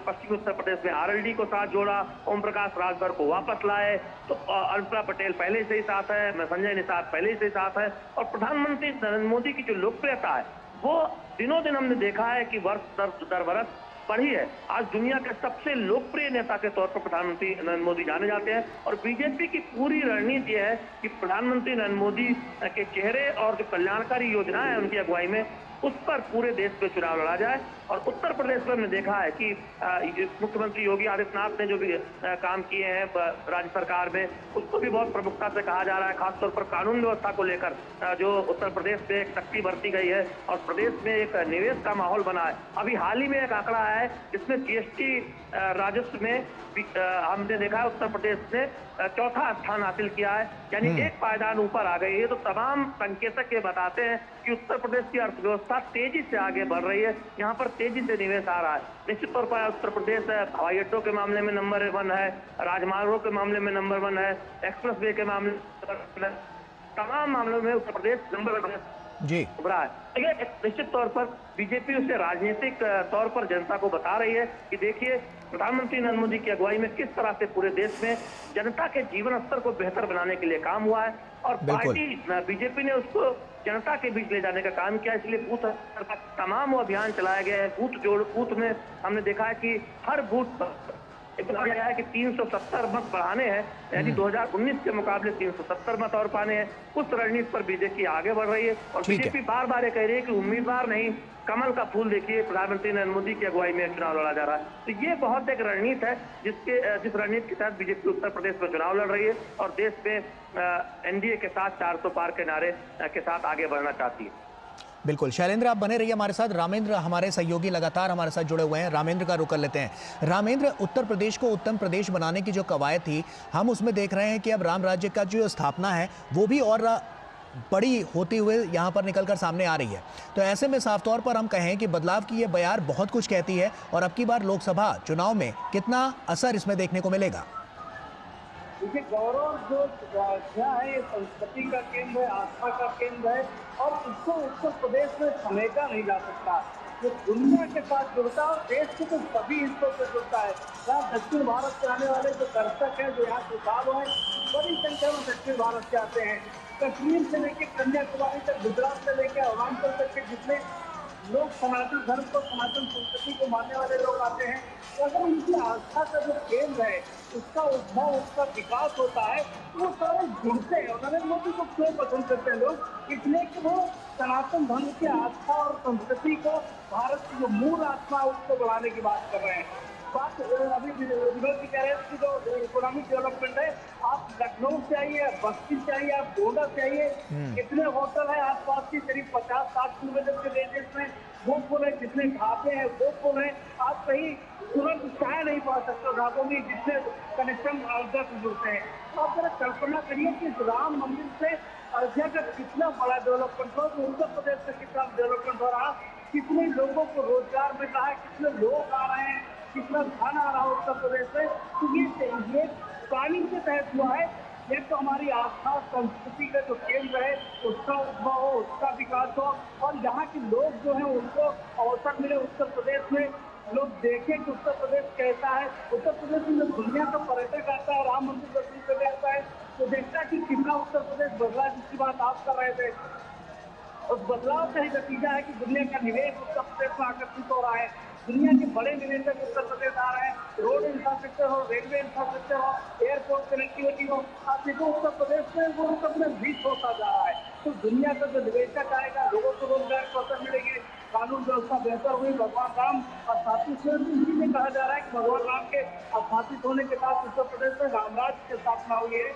पश्चिमी उत्तर प्रदेश में आरएलडी को साथ जोड़ा, ओम प्रकाश राजभर को वापस लाए, तो अनुप्रिया पटेल पहले से ही साथ है, संजय निषाद पहले से ही साथ है, और प्रधानमंत्री नरेंद्र मोदी की जो लोकप्रियता है वो दिनों दिन हमने देखा है कि वर्ष दर वर्ष बढ़ी है। आज दुनिया के सबसे लोकप्रिय नेता के तौर पर प्रधानमंत्री नरेंद्र मोदी जाने जाते हैं, और बीजेपी की पूरी रणनीति यह है कि प्रधानमंत्री नरेंद्र मोदी के चेहरे और जो कल्याणकारी योजनाएं हैं उनकी अगुवाई में, उस पर पूरे देश में चुनाव लड़ा जाए। और उत्तर प्रदेश में हमने देखा है कि मुख्यमंत्री योगी आदित्यनाथ ने जो भी काम किए हैं राज्य सरकार में, उसको भी बहुत प्रमुखता से कहा जा रहा है। खासतौर पर कानून व्यवस्था को लेकर जो उत्तर प्रदेश में एक शक्ति बरती गई है और प्रदेश में एक निवेश का माहौल बना है। अभी हाल ही में एक आंकड़ा आया है जिसमें जीएसटी राजस्व में हमने देखा है उत्तर प्रदेश ने चौथा स्थान हासिल किया है, यानी एक पायदान ऊपर आ गई है। तो तमाम संकेतक ये बताते हैं कि उत्तर प्रदेश की अर्थव्यवस्था तेजी से आगे बढ़ रही है, यहाँ पर तेजी से निवेश आ रहा है। निश्चित तौर पर उत्तर प्रदेश हवाई अड्डों के मामले में नंबर 1 है, राजमार्गों के मामले में नंबर 1 है, एक्सप्रेस वे के मामले में, तमाम मामलों में उत्तर प्रदेश नंबर 1 जी उभरा है। ये निश्चित तौर पर बीजेपी उसे राजनीतिक तौर पर जनता को बता रही है कि देखिए प्रधानमंत्री नरेंद्र मोदी की अगुवाई में किस तरह से पूरे देश में जनता के जीवन स्तर को बेहतर बनाने के लिए काम हुआ है, और पार्टी बीजेपी ने उसको जनता के बीच ले जाने का काम किया। इसलिए बूथ तमाम वो अभियान चलाए गए हैं। बूथ में हमने देखा है कि हर बूथ पर गया है कि 370 मत बढ़ाने हैं, यानी 2019 के मुकाबले 370 मत और पाने हैं। उस रणनीति पर बीजेपी आगे बढ़ रही है, और बीजेपी बार बार ये कह रही है कि उम्मीदवार नहीं, कमल का फूल देखिए, प्रधानमंत्री नरेंद्र मोदी की अगुवाई में चुनाव लड़ा जा रहा है। तो ये बहुत एक रणनीति है जिस रणनीति के तहत बीजेपी उत्तर प्रदेश में चुनाव लड़ रही है, और देश में एनडीए के साथ 400 पार के नारे के साथ आगे बढ़ना चाहती है। बिल्कुल, शैलेंद्र आप बने रहिए हमारे साथ। रामेंद्र हमारे सहयोगी लगातार हमारे साथ जुड़े हुए हैं, रामेंद्र का रुख कर लेते हैं। रामेंद्र, उत्तर प्रदेश को उत्तम प्रदेश बनाने की जो कवायद थी, हम उसमें देख रहे हैं कि अब राम राज्य का जो स्थापना है वो भी और बड़ी होती हुए यहाँ पर निकलकर सामने आ रही है। तो ऐसे में साफ तौर पर हम कहें कि बदलाव की ये बयार बहुत कुछ कहती है, और अब की बार लोकसभा चुनाव में कितना असर इसमें देखने को मिलेगा? देखिए, गौरव जो क्या है, ये संस्कृति का केंद्र है, आस्था का केंद्र है, और उसको उत्तर प्रदेश में समेटा नहीं जा सकता। जो दुनिया के साथ जुड़ता है, देश के तो सभी हिस्सों से जुड़ता है। यहाँ दक्षिण भारत से आने वाले जो दर्शक हैं, जो यहाँ श्रद्धालु हैं, बड़ी संख्या में दक्षिण भारत से आते हैं। कश्मीर से लेकर कन्याकुमारी तक, गुजरात से लेकर अरुणाचल तक के जितने लोग सनातन धर्म को, सनातन संस्कृति को मानने वाले लोग आते हैं, तो अगर उनकी आस्था का जो केंद्र है, उसका उद्भव, उसका विकास होता है, तो वो सारे जुड़ते हैं। नरेंद्र मोदी को क्यों पसंद करते हैं लोग? इसलिए कि वो सनातन धर्म की आस्था और संस्कृति को, भारत की जो मूल आत्मा है उसको बढ़ाने की बात कर रहे हैं। बात अभी विनोद जी कह रहे हैं कि जो इकोनॉमिक डेवलपमेंट है, आप लखनऊ से आइए, बस्ती से आइए, आप गोंडा से आइए, कितने होटल है आसपास की, करीब 50-60 किलोमीटर के रेडियस में वो पुल है, जितने ढाबे हैं वो पुल है, आप कहीं तुरंत चाय नहीं पा सकते ढाबों में, जितने कनेक्शन अयोध्या से जुड़ते हैं। तो आप जरा कल्पना करिए कि राम मंदिर से अयोध्या का कितना बड़ा डेवलपमेंट हो, तो उत्तर प्रदेश में कितना डेवलपमेंट हो रहा, कितने लोगों को रोजगार मिल रहा है, कितने लोग आ रहे हैं, कितना धन आ रहा है उत्तर प्रदेश में। तो ये पानी के तहत हुआ है। ये तो हमारी आस्था संस्कृति का जो केंद्र है, उसका उद्भव हो, उसका विकास हो, और यहाँ के लोग जो है उनको अवसर मिले उत्तर प्रदेश में, लोग देखें कि उत्तर प्रदेश कैसा है। उत्तर प्रदेश में जब दुनिया का पर्यटक आता है, राम मंदिर दर्शन करने आता है, तो देखता है कि कितना उत्तर प्रदेश बदला, जिसकी बात आप कर रहे थे। उस बदलाव का ही नतीजा है कि दुनिया का निवेश उत्तर प्रदेश में आकर्षित हो रहा है। दुनिया के बड़े निवेशक उत्तर प्रदेश आ रहे हैं, रोड इंफ्रास्ट्रक्चर हो, रेलवे इंफ्रास्ट्रक्चर हो, एयरपोर्ट कनेक्टिविटी हो, आप देखो उत्तर प्रदेश में वो उत्तर प्रदेश बीच होता जा रहा है। तो दुनिया का जो निवेशक आएगा, लोगों को रोजगार के अवसर मिलेंगे, कानून व्यवस्था बेहतर हुई, भगवान राम स्थापित हुए। इसीलिए कहा जा रहा है कि भगवान राम के स्थापित होने के बाद उत्तर प्रदेश में रामराज्य की स्थापना हुई है।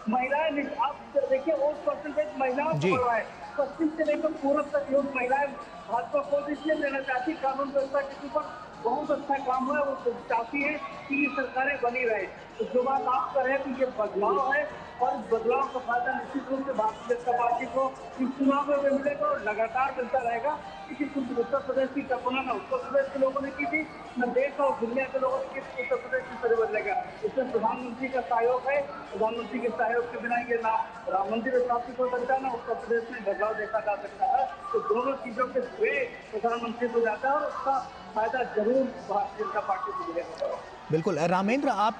महिलाएं, आप देखिए वोट परसेंटेज महिलाओं को बढ़ रहा है, पश्चिम से लेकर पूर्व तक लोग महिलाएं भाजपा को इसलिए देना चाहती, कानून व्यवस्था के ऊपर बहुत अच्छा काम हुआ है, वो चाहती है कि ये सरकारें बनी रहे। तो जो बात आप कर रहे हैं कि ये बदलाव है, और इस बदलाव का फायदा निश्चित रूप से भारतीय जनता पार्टी को इस चुनाव में मिलेगा और लगातार मिलता रहेगा। क्योंकि उत्तर प्रदेश की कल्पना न उत्तर प्रदेश के लोगों ने की थी, न देश और दुनिया के लोगों ने की थी उत्तर प्रदेश की तरह बदलेगा। इसमें प्रधानमंत्री का सहयोग है, प्रधानमंत्री के सहयोग के बिना ये ना राम मंदिर स्थापित हो सकता है, ना उत्तर प्रदेश में बदलाव देखा जा सकता है। तो दोनों चीजों के श्रेय प्रधानमंत्री को जाता है और उसका फायदा जरूर भारतीय जनता पार्टी को मिलेगा। बिल्कुल रामेंद्र, आप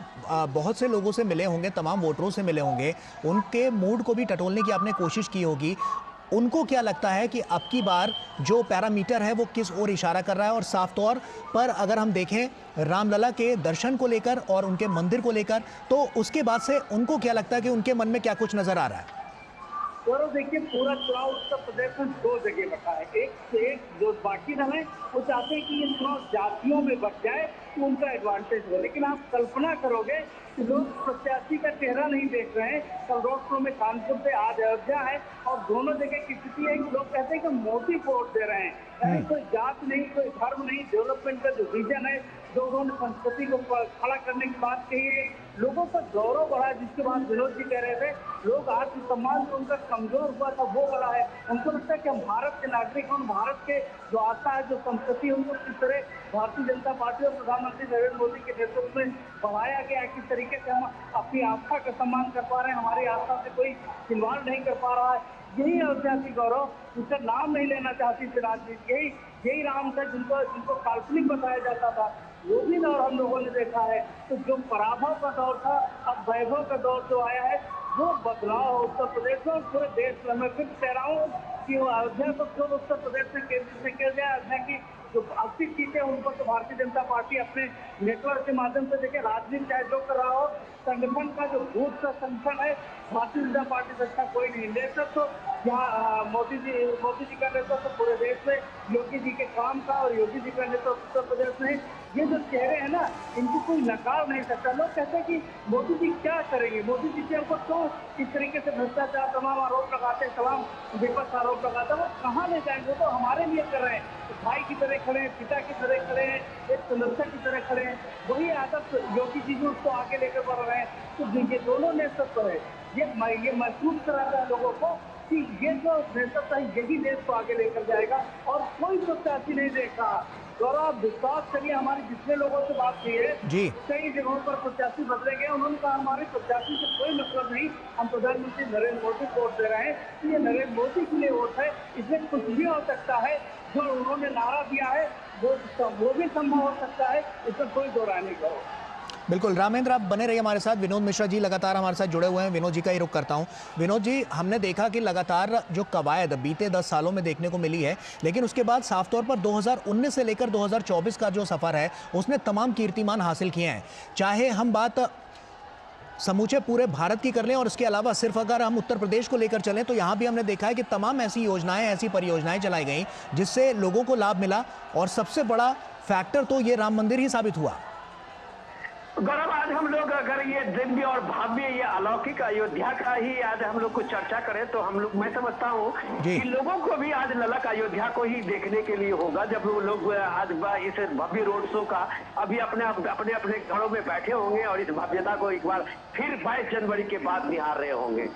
बहुत से लोगों से मिले होंगे, तमाम वोटरों से मिले होंगे, उनके मूड को भी टटोलने की आपने कोशिश की होगी। उनको क्या लगता है कि अब की बार जो पैरामीटर है वो किस ओर इशारा कर रहा है? और साफ तौर पर अगर हम देखें रामलला के दर्शन को लेकर और उनके मंदिर को लेकर, तो उसके बाद से उनको क्या लगता है कि उनके मन में क्या कुछ नजर आ रहा है? और देखिए पूरा चुनाव उत्तर प्रदेश में दो जगह बटा है। एक से एक जो बाकी रहे वो चाहते हैं कि ये चुनाव जातियों में बच जाए तो उनका एडवांटेज हो। लेकिन आप कल्पना करोगे कि लोग प्रत्याशी का चेहरा नहीं देख रहे हैं। कल रोड शो में कानपुर से आज अयोध्या है और दोनों जगह की स्थिति है कि लोग कहते हैं कि मोदी को वोट दे रहे हैं। यानी कोई जात नहीं, कोई धर्म नहीं, डेवलपमेंट का जो विजन है, जो उन्होंने संस्कृति को खड़ा करने की बात कही है, लोगों का गौरव बढ़ा। जिसके बाद विनोद जी कह रहे थे लोग आत्मसम्मान जो उनका कमजोर हुआ था वो बढ़ा है। उनको लगता है कि हम भारत के नागरिक हैं, भारत के जो आस्था है, जो संस्कृति है, उनको किस तरह भारतीय जनता पार्टी और प्रधानमंत्री नरेंद्र मोदी के नेतृत्व में बढ़ाया गया, किस तरीके से हम अपनी आस्था का सम्मान कर पा रहे हैं, हमारी आस्था से कोई खिलवाड़ नहीं कर पा रहा है। यही अयोध्या की गौरव, उसका नाम नहीं लेना चाहती थी राजनीति, यही राम था जिनको काल्पनिक बताया जाता था, वो भी दौर हम लोगों ने देखा है। तो जो पराभव का दौर था, अब वैभव का दौर जो आया है, वो बदलाव उत्तर प्रदेश में और पूरे देश में। मैं फिर कह रहा हूँ कि अयोध्या को क्यों उत्तर प्रदेश में केंद्रित किया गया। अयोध्या की जो 80 सीटें उन पर तो भारतीय जनता पार्टी अपने नेटवर्क के माध्यम से देखिए राजनीति चाहे जो कर रहा हो, संगठन का जो बूथ का संगठन है, भारतीय जनता पार्टी से अच्छा कोई नहीं। नेतृत्व तो यहाँ मोदी जी का नेतृत्व तो पूरे देश में, योगी जी के काम का और योगी जी का नेतृत्व उत्तर प्रदेश में। ये जो चेहरे हैं ना, इनको कोई नकार नहीं सकता। लोग कहते हैं कि मोदी जी क्या करेंगे, मोदी जी के ऊपर तो इस तरीके से भ्रष्टाचार तमाम आरोप लगाते हैं, तमाम विपक्ष आरोप लगाते हैं, वो कहाँ ले जाएंगे? वो तो हमारे लिए कर रहे हैं, भाई की तरह खड़े हैं, पिता की तरह खड़े हैं, एक संरक्षक की तरह खड़े हैं। वही आदत योगी जी भी उसको आगे लेकर बढ़ रहे हैं। तो ये दोनों नेतृत्व है, ये महसूस कराता है लोगों को कि ये जो नेतृत्व है यही देश को आगे लेकर जाएगा और कोई प्रत्याशी नहीं देखा। गौरव, विश्वास करिए, हमारी जितने लोगों से बात की है जी, कई जगहों पर प्रत्याशी बदले गए, उन्होंने कहा हमारे प्रत्याशी से कोई मतलब नहीं, हम प्रधानमंत्री नरेंद्र मोदी को वोट दे रहे हैं। तो ये नरेंद्र मोदी के लिए वोट है, इसमें कुछ भी हो सकता है। जो उन्होंने नारा दिया है वो भी संभव हो सकता है, इसमें कोई दो राय नहीं करो। बिल्कुल रामेंद्र, आप बने रहिए हमारे साथ। विनोद मिश्रा जी लगातार हमारे साथ जुड़े हुए हैं। विनोद जी का ही रुख करता हूं। विनोद जी, हमने देखा कि लगातार जो कवायद बीते 10 सालों में देखने को मिली है, लेकिन उसके बाद साफ तौर पर 2019 से लेकर 2024 का जो सफर है उसने तमाम कीर्तिमान हासिल किए हैं। चाहे हम बात समूचे पूरे भारत की कर लें और उसके अलावा सिर्फ अगर हम उत्तर प्रदेश को लेकर चलें तो यहाँ भी हमने देखा है कि तमाम ऐसी योजनाएं, ऐसी परियोजनाएं चलाई गई जिससे लोगों को लाभ मिला, और सबसे बड़ा फैक्टर तो ये राम मंदिर ही साबित हुआ। गौरव, आज हम लोग अगर ये दिव्य और भव्य, ये अलौकिक अयोध्या का ही आज हम लोग कुछ चर्चा करें तो हम लोग, मैं समझता हूँ कि लोगों को भी आज ललक अयोध्या को ही देखने के लिए होगा। जब वो लोग आज इस भव्य रोड शो का अभी अपने घरों में बैठे होंगे और इस भव्यता को एक बार फिर 22 जनवरी के बाद निहार रहे होंगे।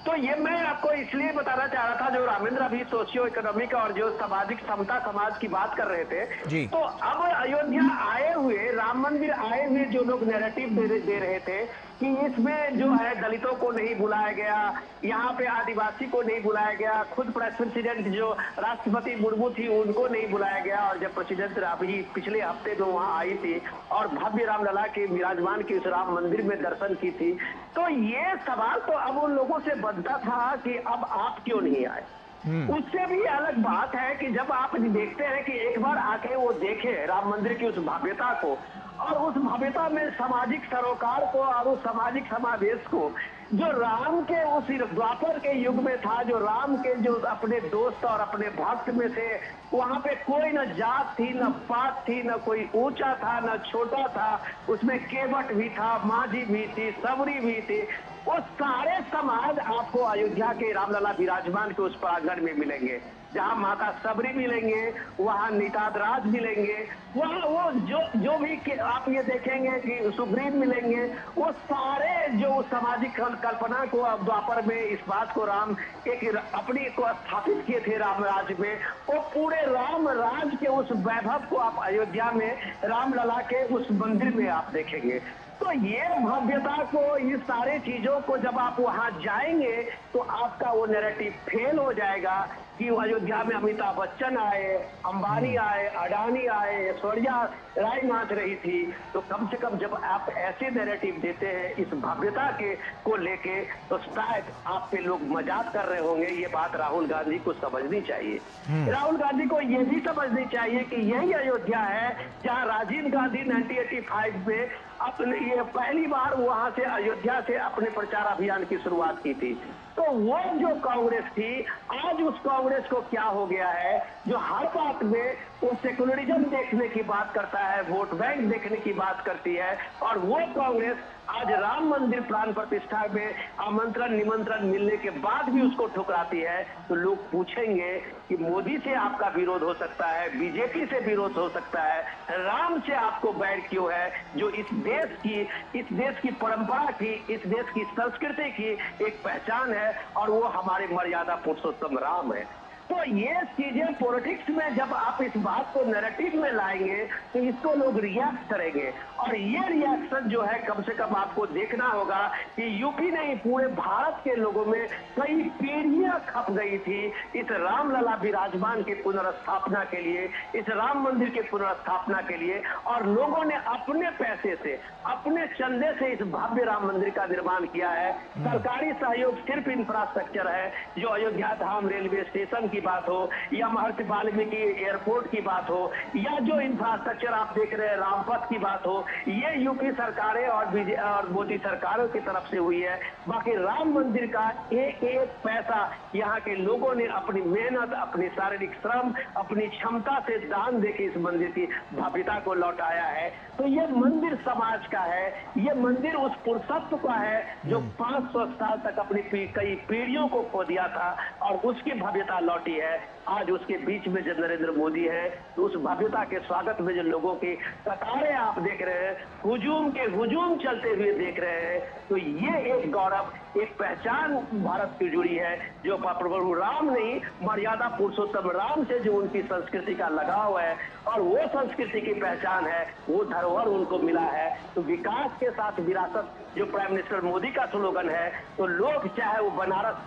तो ये मैं आपको इसलिए बताना चाह रहा था, जो रामेंद्र अभी सोशियो इकोनॉमिक और जो सामाजिक समता समाज की बात कर रहे थे, तो अब अयोध्या आए हुए, राम मंदिर आए हुए जो लोग नैरेटिव दे रहे थे कि इसमें जो है दलितों को नहीं बुलाया गया, यहाँ पे आदिवासी को नहीं बुलाया गया, खुद प्रेसिडेंट जो राष्ट्रपति मुर्मू थी उनको नहीं बुलाया गया, और जब प्रेसिडेंट अभी पिछले हफ्ते जो वहाँ आई थी और भव्य रामलला के विराजमान की उस राम मंदिर में दर्शन की थी, तो ये सवाल तो अब उन लोगों से बनता था कि अब आप क्यों नहीं आए। उससे भी अलग बात है कि जब आप देखते हैं कि एक बार आके वो देखे राम मंदिर की उस भव्यता को और उस भव्यता में सामाजिक सरोकार को और उस सामाजिक समावेश को जो राम के उस द्वापर के युग में था, जो राम के जो अपने दोस्त और अपने भक्त में थे, वहां पे कोई न जात थी, न पात थी, न कोई ऊंचा था, न छोटा था, उसमें केवट भी था, माझी भी थी, सबरी भी थी। वो सारे समाज आपको अयोध्या के रामलला विराजमान के उस प्रांगण में मिलेंगे, जहां माता सबरी मिलेंगे, वहां निषाद मिलेंगे, वहां वो जो भी आप ये देखेंगे कि सुग्रीव मिलेंगे। वो सारे जो सामाजिक कल्पना को अब द्वापर में इस बात को राम एक अपनी को स्थापित किए थे राम राज्य में, वो पूरे राम राज के उस वैभव को आप अयोध्या में रामलला के उस मंदिर में आप देखेंगे। तो ये भव्यता को, ये सारे चीजों को जब आप वहां जाएंगे तो आपका वो नैरेटिव फेल हो जाएगा कि अयोध्या में अमिताभ बच्चन आए, अंबानी आए, अडानी आए, ऐश्वर्या राय नाच रही थी। तो कम से कम जब आप ऐसे नैरेटिव देते हैं इस भव्यता के को लेके, तो शायद आप पे लोग मजाक कर रहे होंगे। ये बात राहुल गांधी को समझनी चाहिए। राहुल गांधी को ये भी समझनी चाहिए कि यही अयोध्या है जहां राजीव गांधी 1985 में अपने ये पहली बार वहां से अयोध्या से अपने प्रचार अभियान की शुरुआत की थी। तो वो जो कांग्रेस थी, आज उस कांग्रेस को क्या हो गया है, जो हर बात में वो सेकुलरिज्म देखने की बात करता है, वोट बैंक देखने की बात करती है, और वो कांग्रेस आज राम मंदिर प्राण प्रतिष्ठा में आमंत्रण निमंत्रण मिलने के बाद भी उसको ठुकराती है। तो लोग पूछेंगे कि मोदी से आपका विरोध हो सकता है, बीजेपी से विरोध हो सकता है, राम से आपको बैर क्यों है, जो इस देश की परंपरा की, इस देश की संस्कृति की एक पहचान है, और वो हमारे मर्यादा पुरुषोत्तम राम है। तो ये चीजें पॉलिटिक्स में जब आप इस बात को नैरेटिव में लाएंगे तो इसको लोग रिएक्ट करेंगे, और ये रिएक्शन जो है कम से कम आपको देखना होगा कि यूपी नहीं पूरे भारत के लोगों में कई पीढ़ियां खप गई थी इस रामलला विराजमान की पुनर्स्थापना के लिए, इस राम मंदिर के पुनर्स्थापना के लिए, और लोगों ने अपने पैसे से, अपने चंदे से इस भव्य राम मंदिर का निर्माण किया है। सरकारी सहयोग सिर्फ इंफ्रास्ट्रक्चर है, जो अयोध्या धाम रेलवे स्टेशन की बात हो, या महर्षि वाल्मीकि एयरपोर्ट की बात हो, या जो इंफ्रास्ट्रक्चर आप देख रहे हैं रामपथ की बात हो, ये यूपी सरकारें और मोदी सरकारों की तरफ से हुई है। बाकी राम मंदिर का एक एक पैसा यहाँ के लोगों ने अपनी मेहनत, अपनी शारीरिक श्रम, अपनी क्षमता से दान देके इस मंदिर की भव्यता को लौटाया है। तो ये मंदिर समाज का है, ये मंदिर उस पुरुषत्व का है जो 500 साल तक अपनी कई पीढ़ियों को खो दिया था, और उसकी भव्यता लौटी है। आज उसके बीच में जब नरेंद्र मोदी है, तो उस भव्यता के स्वागत में जो लोगों की कतारें आप देख रहे हैं, हुजूम चलते हुए देख रहे हैं, तो ये एक गौरव, एक पहचान भारत की जुड़ी है, जो प्रभु राम नहीं, मर्यादा पुरुषोत्तम राम से जो उनकी संस्कृति का लगाव है, और वो संस्कृति की पहचान है, वो धरोहर उनको मिला है। तो विकास के साथ विरासत जो प्राइम मिनिस्टर मोदी का स्लोगन है, तो लोग चाहे वो बनारस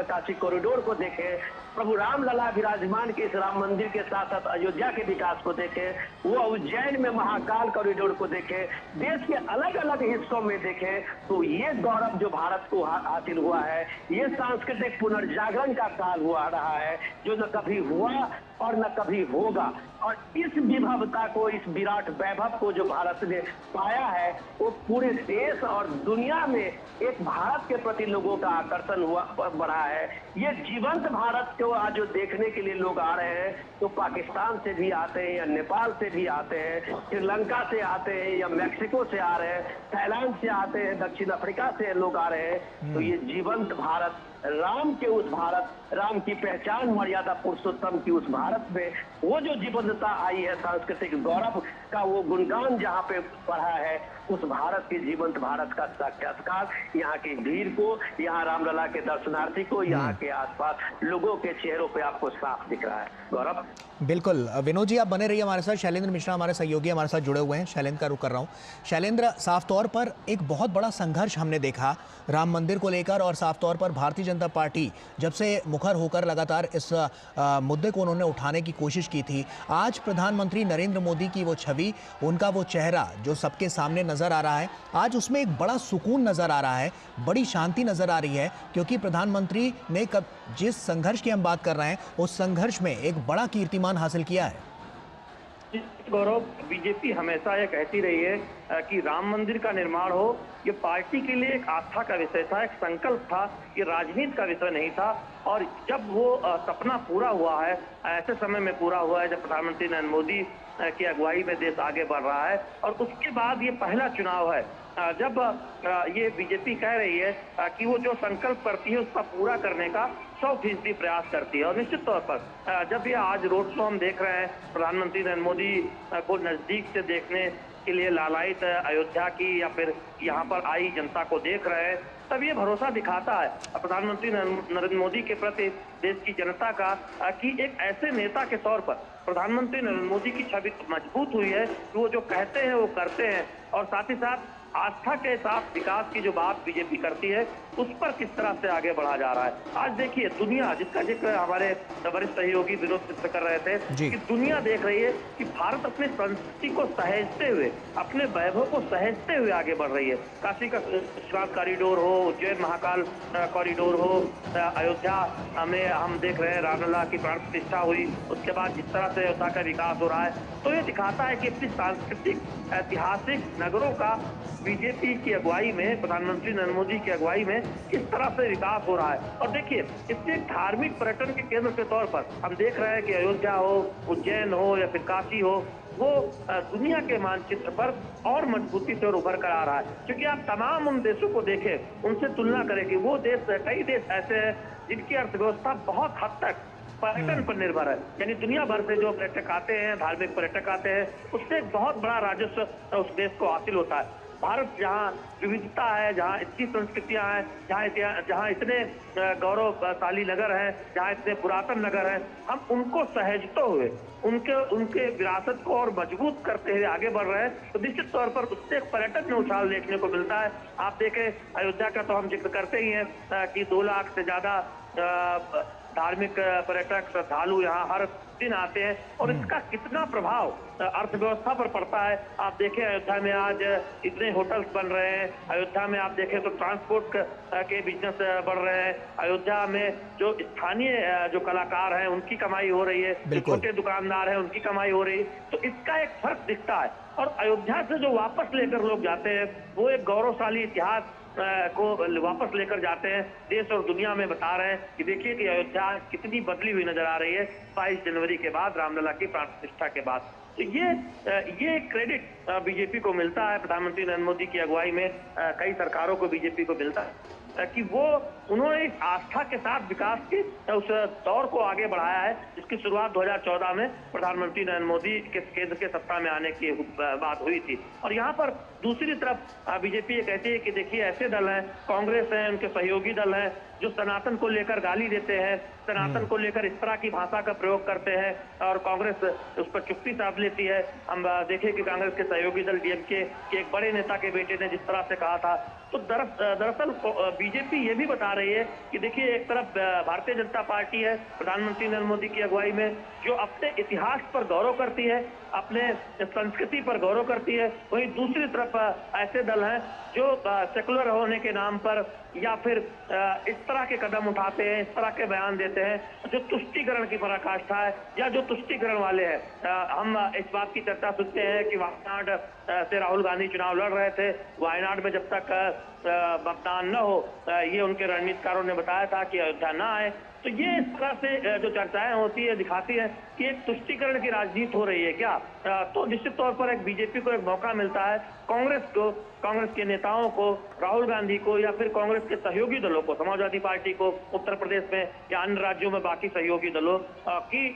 काशी कॉरिडोर को देखें, प्रभु रामलला विराजमान के इस राम मंदिर के साथ साथ अयोध्या के विकास को देखें, वो उज्जैन में महाकाल कॉरिडोर को देखें, देश के अलग अलग हिस्सों में देखें, तो ये गौरव जो भारत को हासिल हुआ है, ये सांस्कृतिक पुनर्जागरण का काल हुआ रहा है, जो न कभी हुआ और न कभी होगा। और इस विभवता को, इस विराट वैभव को जो भारत ने पाया है, वो पूरे देश और दुनिया में एक भारत के प्रति लोगों का आकर्षण हुआ बढ़ा है। ये जीवंत भारत को आज जो देखने के लिए लोग आ रहे हैं, तो पाकिस्तान से भी आते हैं, या नेपाल से भी आते हैं, श्रीलंका से आते हैं, या मैक्सिको से आ रहे हैं, थाईलैंड से आते हैं, दक्षिण अफ्रीका से लोग आ रहे हैं। तो ये जीवंत भारत, राम के उस भारत, राम की पहचान मर्यादा पुरुषोत्तम की उस भारत में वो जो जीवंतता आई है, सांस्कृतिक गौरव का वो गुणगान जहाँ पे पढ़ा है, उस भारत के जीवंत भारत का साक्षात्कार यहाँ की भीड़ को, यहाँ रामलला के दर्शनार्थी को, यहाँ के आसपास लोगों के चेहरों पे आपको साफ दिख रहा है। गौरव, बिल्कुल। विनोद जी आप बने रहिए हमारे साथ। शैलेंद्र मिश्रा हमारे सहयोगी हमारे साथ जुड़े हुए हैं, शैलेंद्र का रुख कर रहा हूँ। शैलेंद्र, साफ तौर पर एक बहुत बड़ा संघर्ष हमने देखा राम मंदिर को लेकर, और साफ तौर पर भारतीय जनता पार्टी जब से मुखर होकर लगातार इस मुद्दे को उन्होंने उठाने की कोशिश की थी, आज प्रधानमंत्री नरेंद्र मोदी की वो छवि, उनका वो चेहरा जो सबके सामने नजर आ रहा है, आज उसमें एक बड़ा सुकून नजर आ रहा है, बड़ी शांति नजर आ रही है, क्योंकि प्रधानमंत्री ने जिस संघर्ष की हम बात कर रहे हैं उस संघर्ष में एक बड़ा कीर्तिमान हासिल किया है। गौरव, बीजेपी हमेशा ये कहती रही है कि राम मंदिर का निर्माण हो, ये पार्टी के लिए एक आस्था का विषय था, एक संकल्प था, ये राजनीति का विषय नहीं था। और जब वो सपना पूरा हुआ है, ऐसे समय में पूरा हुआ है जब प्रधानमंत्री नरेंद्र मोदी की अगुवाई में देश आगे बढ़ रहा है, और उसके बाद ये पहला चुनाव है जब ये बीजेपी कह रही है कि वो जो संकल्प करती है उसका पूरा करने का 100% प्रयास करती है। और निश्चित तौर पर जब ये आज रोड शो हम देख रहे हैं, प्रधानमंत्री नरेंद्र मोदी को नजदीक से देखने के लिए लालायित अयोध्या की या फिर यहाँ पर आई जनता को देख रहे हैं, तब ये भरोसा दिखाता है प्रधानमंत्री नरेंद्र मोदी के प्रति देश की जनता का कि एक ऐसे नेता के तौर पर प्रधानमंत्री नरेंद्र मोदी की छवि मजबूत हुई है कि वो जो कहते हैं वो करते हैं। और साथ ही साथ आस्था के साथ विकास की जो बात बीजेपी करती है उस पर किस तरह से आगे बढ़ा जा रहा है। आज देखिए दुनिया, जिसका जिक्र हमारे वरिष्ठ सहयोगी विनोद मिश्र कर रहे थे, कि दुनिया देख रही है कि भारत अपनी संस्कृति को सहेजते हुए, अपने वैभव को सहेजते हुए आगे बढ़ रही है। काशी का विश्वनाथ कॉरिडोर हो, उज्जैन महाकाल कॉरिडोर हो, अयोध्या में हम देख रहे हैं रामलला की प्राण प्रतिष्ठा हुई, उसके बाद जिस तरह से अयोध्या का विकास हो रहा है, तो ये दिखाता है कि अपनी सांस्कृतिक ऐतिहासिक नगरों का बीजेपी की अगुवाई में, प्रधानमंत्री नरेंद्र मोदी की अगुवाई में किस तरह से विकास हो रहा है। और देखिए, इससे धार्मिक पर्यटन के केंद्र के तौर पर हम देख रहे हैं कि अयोध्या हो, उज्जैन हो या फिर काशी हो, वो दुनिया के मानचित्र पर और मजबूती से और उभर कर आ रहा है। क्योंकि आप तमाम उन देशों को देखें, उनसे तुलना करें कि वो देश, कई देश ऐसे हैं जिनकी अर्थव्यवस्था बहुत हद तक पर्यटन पर निर्भर है। यानी दुनिया भर से जो पर्यटक आते हैं, धार्मिक पर्यटक आते हैं, उससे एक बहुत बड़ा राजस्व उस देश को हासिल होता है। भारत जहाँ विविधता है, जहाँ इतनी संस्कृतियाँ हैं, जहाँ इतने गौरवशाली नगर हैं, जहाँ इतने पुरातन नगर हैं, हम उनको सहेजते हुए उनके विरासत को और मजबूत करते हुए आगे बढ़ रहे हैं। तो निश्चित तौर पर उससे एक पर्यटन में उछाल देखने को मिलता है। आप देखें, अयोध्या का तो हम जिक्र करते ही हैं कि 2 लाख से ज्यादा धार्मिक पर्यटक श्रद्धालु यहाँ हर दिन आते हैं, और इसका कितना प्रभाव अर्थव्यवस्था पर पड़ता है। आप देखें, अयोध्या में आज इतने होटल्स बन रहे हैं, अयोध्या में आप देखें तो ट्रांसपोर्ट के बिजनेस बढ़ रहे हैं, अयोध्या में जो स्थानीय जो कलाकार हैं उनकी कमाई हो रही है, जो छोटे दुकानदार हैं उनकी कमाई हो रही है। तो इसका एक फर्क दिखता है। और अयोध्या से जो वापस लेकर लोग जाते हैं, वो एक गौरवशाली इतिहास को वापस लेकर जाते हैं, देश और दुनिया में बता रहे हैं कि देखिए कि अयोध्या कितनी बदली हुई नजर आ रही है 22 जनवरी के बाद, रामलला की प्राण प्रतिष्ठा के बाद। तो ये क्रेडिट बीजेपी को मिलता है, प्रधानमंत्री नरेंद्र मोदी की अगुवाई में कई सरकारों को बीजेपी को मिलता है कि उन्होंने आस्था के साथ विकास के उस दौर को आगे बढ़ाया है, जिसकी शुरुआत 2014 में प्रधानमंत्री नरेंद्र मोदी के केंद्र के सत्ता में आने की बात हुई थी। और यहाँ पर दूसरी तरफ बीजेपी ये कहती है कि देखिए, ऐसे दल हैं, कांग्रेस है, उनके सहयोगी दल हैं, जो सनातन को लेकर गाली देते हैं, सनातन को लेकर इस तरह की भाषा का प्रयोग करते हैं, और कांग्रेस उस पर चुप्पी साध लेती है। हम देखें कि कांग्रेस के सहयोगी दल डीएमके के एक बड़े नेता के बेटे ने जिस तरह से कहा था, तो दरअसल बीजेपी ये भी बता रही है कि देखिए, एक तरफ भारतीय जनता पार्टी है प्रधानमंत्री नरेंद्र मोदी की अगुवाई में, जो अपने इतिहास पर गौरव करती है, अपने संस्कृति पर गौरव करती है, वहीं दूसरी तरफ ऐसे दल हैं जो सेकुलर होने के नाम पर या फिर इस तरह के कदम उठाते हैं, इस तरह के बयान देते हैं जो तुष्टीकरण की पराकाष्ठा है, या जो तुष्टीकरण वाले हैं। हम इस बात की चर्चा सुनते हैं कि वायनाड से राहुल गांधी चुनाव लड़ रहे थे, वायनाड में जब तक मतदान न हो, ये उनके रणनीतिकारों ने बताया था कि अयोध्या न आए। तो ये इस तरह से जो चर्चाएं होती है, दिखाती है कि एक तुष्टीकरण की राजनीति हो रही है क्या। तो निश्चित तौर पर एक बीजेपी को एक मौका मिलता है, कांग्रेस को, कांग्रेस के नेताओं को, राहुल गांधी को, या फिर कांग्रेस के सहयोगी दलों को, समाजवादी पार्टी को उत्तर प्रदेश में या अन्य राज्यों में बाकी सहयोगी दलों की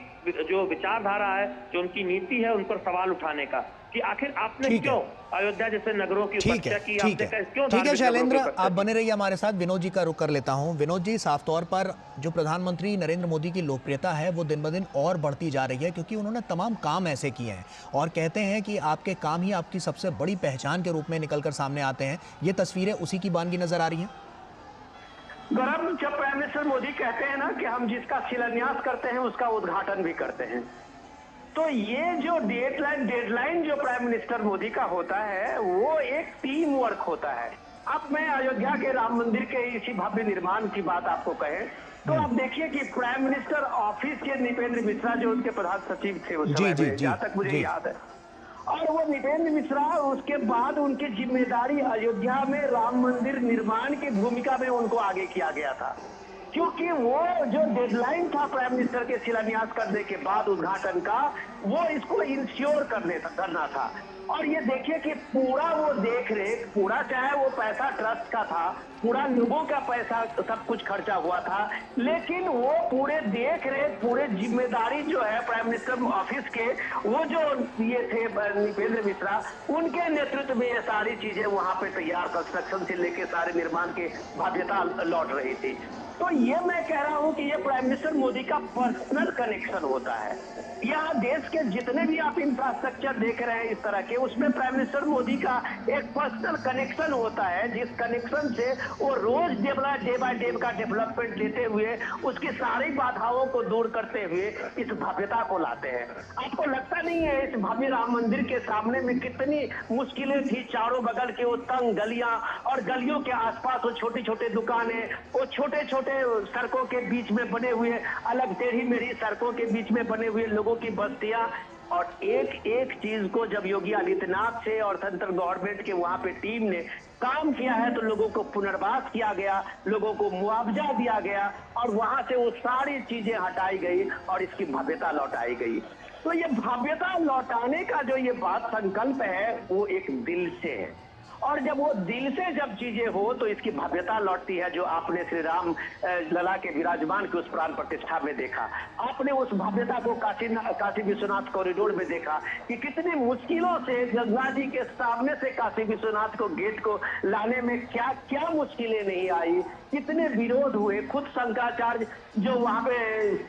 जो विचारधारा है, जो उनकी नीति है, उन पर सवाल उठाने का कि आखिर आपने क्यों अयोध्या जैसे नगरों की उपेक्षा की, ठीक है शैलेंद्र, आप बने रहिए हमारे साथ। विनोद जी का रुख कर लेता हूं। विनोद जी, साफ तौर पर जो प्रधानमंत्री नरेंद्र मोदी की लोकप्रियता है वो दिन ब दिन और बढ़ती जा रही है, क्योंकि उन्होंने तमाम काम ऐसे किए हैं, और कहते हैं कि आपके काम ही आपकी सबसे बड़ी पहचान के रूप में निकलकर सामने आते हैं। ये तस्वीरें उसी की बानगी नजर आ रही हैं। गौरव, जब प्राइम मिनिस्टर मोदी कहते हैं ना कि हम जिसका शिलान्यास करते हैं उसका उद्घाटन भी करते हैं, तो ये जो डेडलाइन जो प्राइम मिनिस्टर मोदी का होता है वो एक टीम वर्क होता है। अब मैं अयोध्या के राम मंदिर के इसी भव्य निर्माण की बात आपको कहें तो आप देखिए कि प्राइम मिनिस्टर ऑफिस के नृपेंद्र मिश्रा जो उनके प्रधान सचिव थे उस समय में, जहां तक मुझे याद है, और वो नृपेंद्र मिश्रा उसके बाद उनकी जिम्मेदारी अयोध्या में राम मंदिर निर्माण की भूमिका में उनको आगे किया गया था, क्योंकि वो जो डेडलाइन था प्राइम मिनिस्टर के शिलान्यास करने के बाद उद्घाटन का, वो इसको इंश्योर करना था। और ये देखिए कि पूरा वो देख रेख, पूरा चाहे वो पैसा ट्रस्ट का था, पूरा लोगों का पैसा सब कुछ खर्चा हुआ था, लेकिन वो पूरे देख रेख, पूरे जिम्मेदारी जो है प्राइम मिनिस्टर ऑफिस के, वो जो ये थे नृपेंद्र मिश्रा, उनके नेतृत्व में ये सारी चीजें वहां पे तैयार, कंस्ट्रक्शन से लेके सारे निर्माण की भव्यता लौट रही थी। तो ये मैं कह रहा हूं कि ये प्राइम मिनिस्टर मोदी का पर्सनल कनेक्शन होता है। यहाँ देश के जितने भी आप इंफ्रास्ट्रक्चर देख रहे हैं इस तरह के, उसमें प्राइम मिनिस्टर मोदी का एक पर्सनल कनेक्शन होता है, जिस कनेक्शन से वो रोज डे बाय डे का डेवलपमेंट लेते हुए उसकी सारी बाधाओं को दूर करते हुए इस भव्यता को लाते हैं। आपको लगता नहीं है इस भव्य राम मंदिर के सामने में कितनी मुश्किलें थी? चारों बगल के वो तंग गलियां और गलियों के आसपास वो छोटी छोटी दुकानें, वो छोटे छोटे सड़कों के बीच में बने हुए, अलग टेढ़ी मेढ़ी सड़कों के बीच में बने हुए लोगों की बस्तियां, और एक एक चीज को जब योगी आदित्यनाथ से और सेंट्रल गवर्नमेंट के वहां पे टीम ने काम किया है तो लोगों को पुनर्वास किया गया, लोगों को मुआवजा दिया गया, और वहां से वो सारी चीजें हटाई गई और इसकी भव्यता लौटाई गई। तो ये भव्यता लौटाने का जो ये बात संकल्प है वो एक दिल से है, और जब वो दिल से जब चीजें हो तो इसकी भव्यता लौटती है। जो आपने श्री राम लला के विराजमान की उस प्राण प्रतिष्ठा में देखा, आपने उस भव्यता को काशी विश्वनाथ कॉरिडोर में देखा कि कितनी मुश्किलों से गंगा जी के सामने से काशी विश्वनाथ को गेट को लाने में क्या क्या मुश्किलें नहीं आई, कितने विरोध हुए। खुद शंकराचार्य जो वहां पे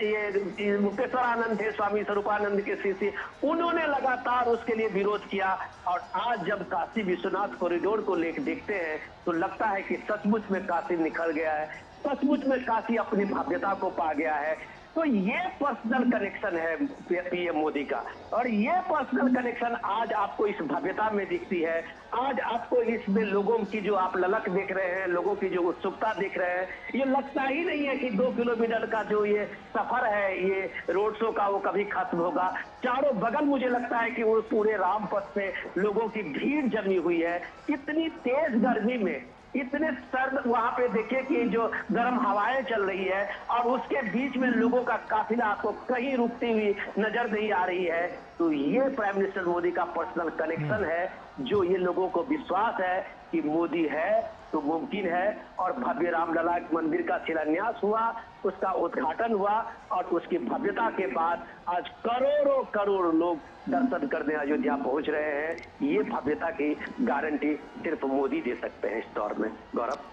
ये मुक्तेश्वरानंद थे, स्वामी स्वरूपानंद के शिष्य, उन्होंने लगातार उसके लिए विरोध किया, और आज जब काशी विश्वनाथ कॉरिडोर को लेकर देखते हैं तो लगता है कि सचमुच में काशी निखर गया है, सचमुच में काशी अपनी भव्यता को पा गया है। तो ये पर्सनल कनेक्शन है पीएम मोदी का, और ये पर्सनल कनेक्शन आज आपको इस भव्यता में दिखती है। आज आपको इसमें लोगों की जो आप ललक देख रहे हैं, लोगों की जो उत्सुकता देख रहे हैं, ये लगता ही नहीं है कि 2 किलोमीटर का जो ये सफर है ये रोड शो का वो कभी खत्म होगा। चारों बगल मुझे लगता है कि वो पूरे रामपथ पे लोगों की भीड़ जमी हुई है। इतनी तेज गर्मी में, इतने सर्द वहां पे देखिए कि जो गर्म हवाएं चल रही है, और उसके बीच में लोगों का काफिला आपको कहीं रुकती हुई नजर नहीं आ रही है। तो ये प्राइम मिनिस्टर मोदी का पर्सनल कनेक्शन है, जो ये लोगों को विश्वास है कि मोदी है तो मुमकिन है। और भव्य रामलला मंदिर का शिलान्यास हुआ, उसका उद्घाटन हुआ, और उसकी भव्यता के बाद आज करोड़ों करोड़ लोग दर्शन करने अयोध्या पहुंच रहे हैं। ये भव्यता की गारंटी सिर्फ मोदी दे सकते हैं इस दौर में। गौरव।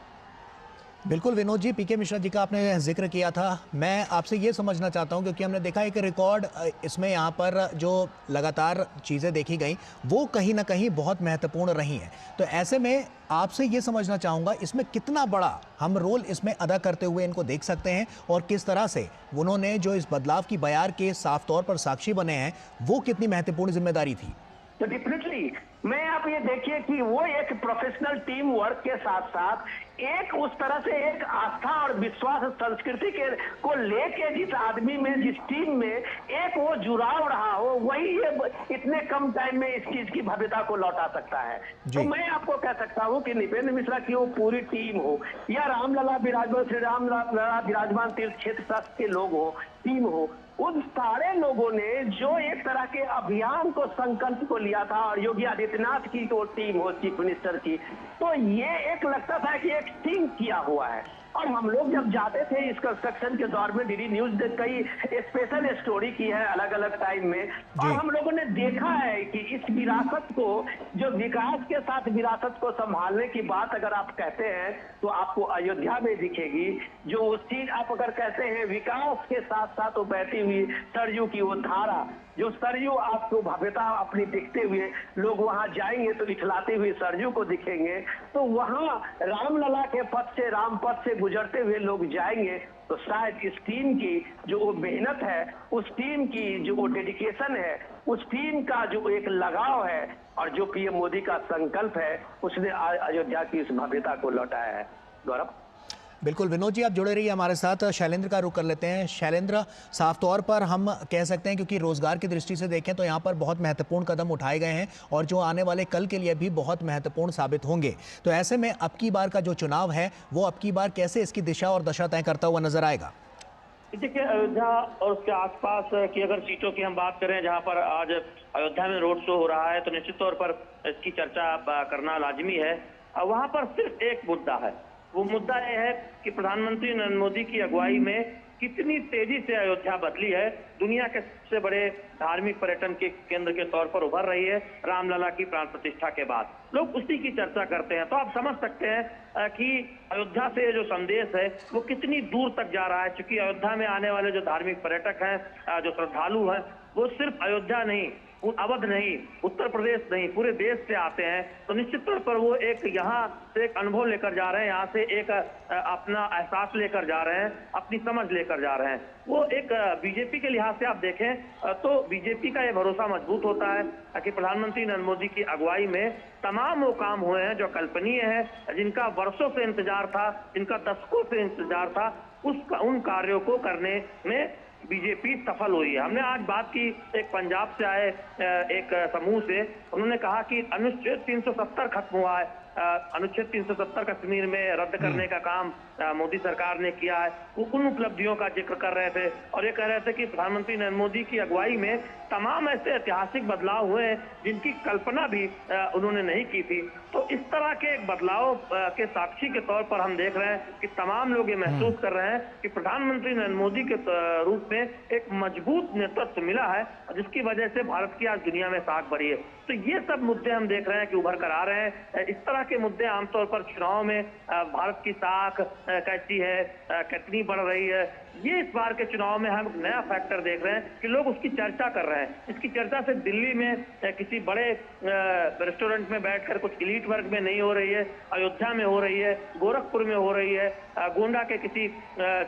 बिल्कुल विनोद जी, पीके मिश्रा जी का आपने जिक्र किया था, मैं आपसे ये समझना चाहता हूं, क्योंकि हमने देखा एक रिकॉर्ड इसमें यहाँ पर जो लगातार चीज़ें देखी गई वो कहीं ना कहीं बहुत महत्वपूर्ण रही हैं। तो ऐसे में आपसे ये समझना चाहूँगा इसमें कितना बड़ा हम रोल इसमें अदा करते हुए इनको देख सकते हैं, और किस तरह से उन्होंने जो इस बदलाव की बयार के साफ तौर पर साक्षी बने हैं वो कितनी महत्वपूर्ण जिम्मेदारी थी। तो डेफिनेटली मैं आप ये देखिए कि वो एक प्रोफेशनल टीम वर्क के साथ साथ एक उस तरह से एक आस्था और विश्वास संस्कृति के को लेके जिस आदमी में, जिस टीम में एक वो जुड़ाव रहा हो, वही ये इतने कम टाइम में इस चीज की भव्यता को लौटा सकता है। तो मैं आपको कह सकता हूँ कि नृपेंद्र मिश्रा की वो पूरी टीम हो, या रामलला विराजमान, श्री रामलला विराजमान तीर्थ क्षेत्र ट्रस्ट के लोग हो, टीम हो, उन सारे लोगों ने जो एक तरह के अभियान को, संकल्प को लिया था, और योगी आदित्यनाथ की तो टीम हो चीफ मिनिस्टर की, तो ये एक लगता था कि एक टीम किया हुआ है। और हम लोग जब जाते थे इस कंस्ट्रक्शन के दौर में, डीडी न्यूज ने कई स्पेशल स्टोरी की है अलग अलग टाइम में, और हम लोगों ने देखा है कि इस विरासत को, जो विकास के साथ विरासत को संभालने की बात अगर आप कहते हैं तो आपको अयोध्या में दिखेगी। जो उस चीज आप अगर कहते हैं विकास के साथ साथ वो बहती हुई सरयू की वो धारा, जो सरयू आपको भव्यता अपनी दिखते हुए लोग वहां जाएंगे तो इठलाते हुए सरयू को दिखेंगे, तो वहां रामलला के पथ से, राम पथ से गुजरते हुए लोग जाएंगे, तो शायद इस टीम की जो वो मेहनत है, उस टीम की जो वो डेडिकेशन है, उस टीम का जो एक लगाव है और जो पीएम मोदी का संकल्प है, उसने अयोध्या की इस भव्यता को लौटाया है। गौरव। बिल्कुल विनोद जी, आप जुड़े रहिए हमारे साथ। शैलेंद्र का रुख कर लेते हैं। शैलेंद्र, साफ तौर पर हम कह सकते हैं, क्योंकि रोजगार की दृष्टि से देखें तो यहाँ पर बहुत महत्वपूर्ण कदम उठाए गए हैं और जो आने वाले कल के लिए भी बहुत महत्वपूर्ण साबित होंगे। तो ऐसे में अब की बार का जो चुनाव है वो अब की बार कैसे इसकी दिशा और दशा तय करता हुआ नजर आएगा? देखिए, अयोध्या और उसके आसपास की अगर सीटों की हम बात करें, जहां पर आज अयोध्या में रोड शो हो रहा है, तो निश्चित तौर पर इसकी चर्चा करना लाजमी है। वहां पर सिर्फ एक मुद्दा है, वो मुद्दा यह है कि प्रधानमंत्री नरेंद्र मोदी की अगुवाई में कितनी तेजी से अयोध्या बदली है, दुनिया के सबसे बड़े धार्मिक पर्यटन के केंद्र के तौर पर उभर रही है रामलला की प्राण प्रतिष्ठा के बाद। लोग उसी की चर्चा करते हैं। तो आप समझ सकते हैं कि अयोध्या से जो संदेश है वो कितनी दूर तक जा रहा है, क्योंकि अयोध्या में आने वाले जो धार्मिक पर्यटक हैं, जो श्रद्धालु हैं, वो सिर्फ अयोध्या नहीं, अवध नहीं, उत्तर प्रदेश नहीं, पूरे देश से आते हैं। तो निश्चित तौर पर वो एक यहाँ से एक अनुभव लेकर जा रहे हैं, यहाँ से एक अपना एहसास लेकर जा रहे हैं, अपनी समझ लेकर जा रहे हैं। वो एक बीजेपी के लिहाज से आप देखें तो बीजेपी का ये भरोसा मजबूत होता है कि प्रधानमंत्री नरेंद्र मोदी की अगुवाई में तमाम वो काम हुए हैं जो कल्पनीय है, जिनका वर्षों से इंतजार था, जिनका दशकों से इंतजार था, उन कार्यों को करने में बीजेपी सफल हुई है। हमने आज बात की एक पंजाब से आए एक समूह से, उन्होंने कहा कि अनुच्छेद 370 खत्म हुआ है। अनुच्छेद 370 कश्मीर में रद्द करने का काम मोदी सरकार ने किया है। वो उन उपलब्धियों का जिक्र कर रहे थे और ये कह रहे थे कि प्रधानमंत्री नरेंद्र मोदी की अगुवाई में तमाम ऐसे ऐतिहासिक बदलाव हुए हैं जिनकी कल्पना भी उन्होंने नहीं की थी। तो इस तरह के एक बदलाव के साक्षी के तौर पर हम देख रहे हैं कि तमाम लोग ये महसूस कर रहे हैं कि प्रधानमंत्री नरेंद्र मोदी के रूप में एक मजबूत नेतृत्व मिला है, जिसकी वजह से भारत की आज दुनिया में साख बढ़ी है। तो ये सब मुद्दे हम देख रहे हैं कि उभर कर आ रहे हैं। इस तरह के मुद्दे आमतौर पर चुनाव में भारत की साख कैसी है, कितनी बढ़ रही है, ये इस बार के चुनाव में हम नया फैक्टर देख रहे हैं कि लोग उसकी चर्चा कर रहे हैं। इसकी चर्चा से दिल्ली में किसी बड़े रेस्टोरेंट में बैठकर कुछ एलीट वर्ग में नहीं हो रही है, अयोध्या में हो रही है, गोरखपुर में हो रही है, गोंडा के किसी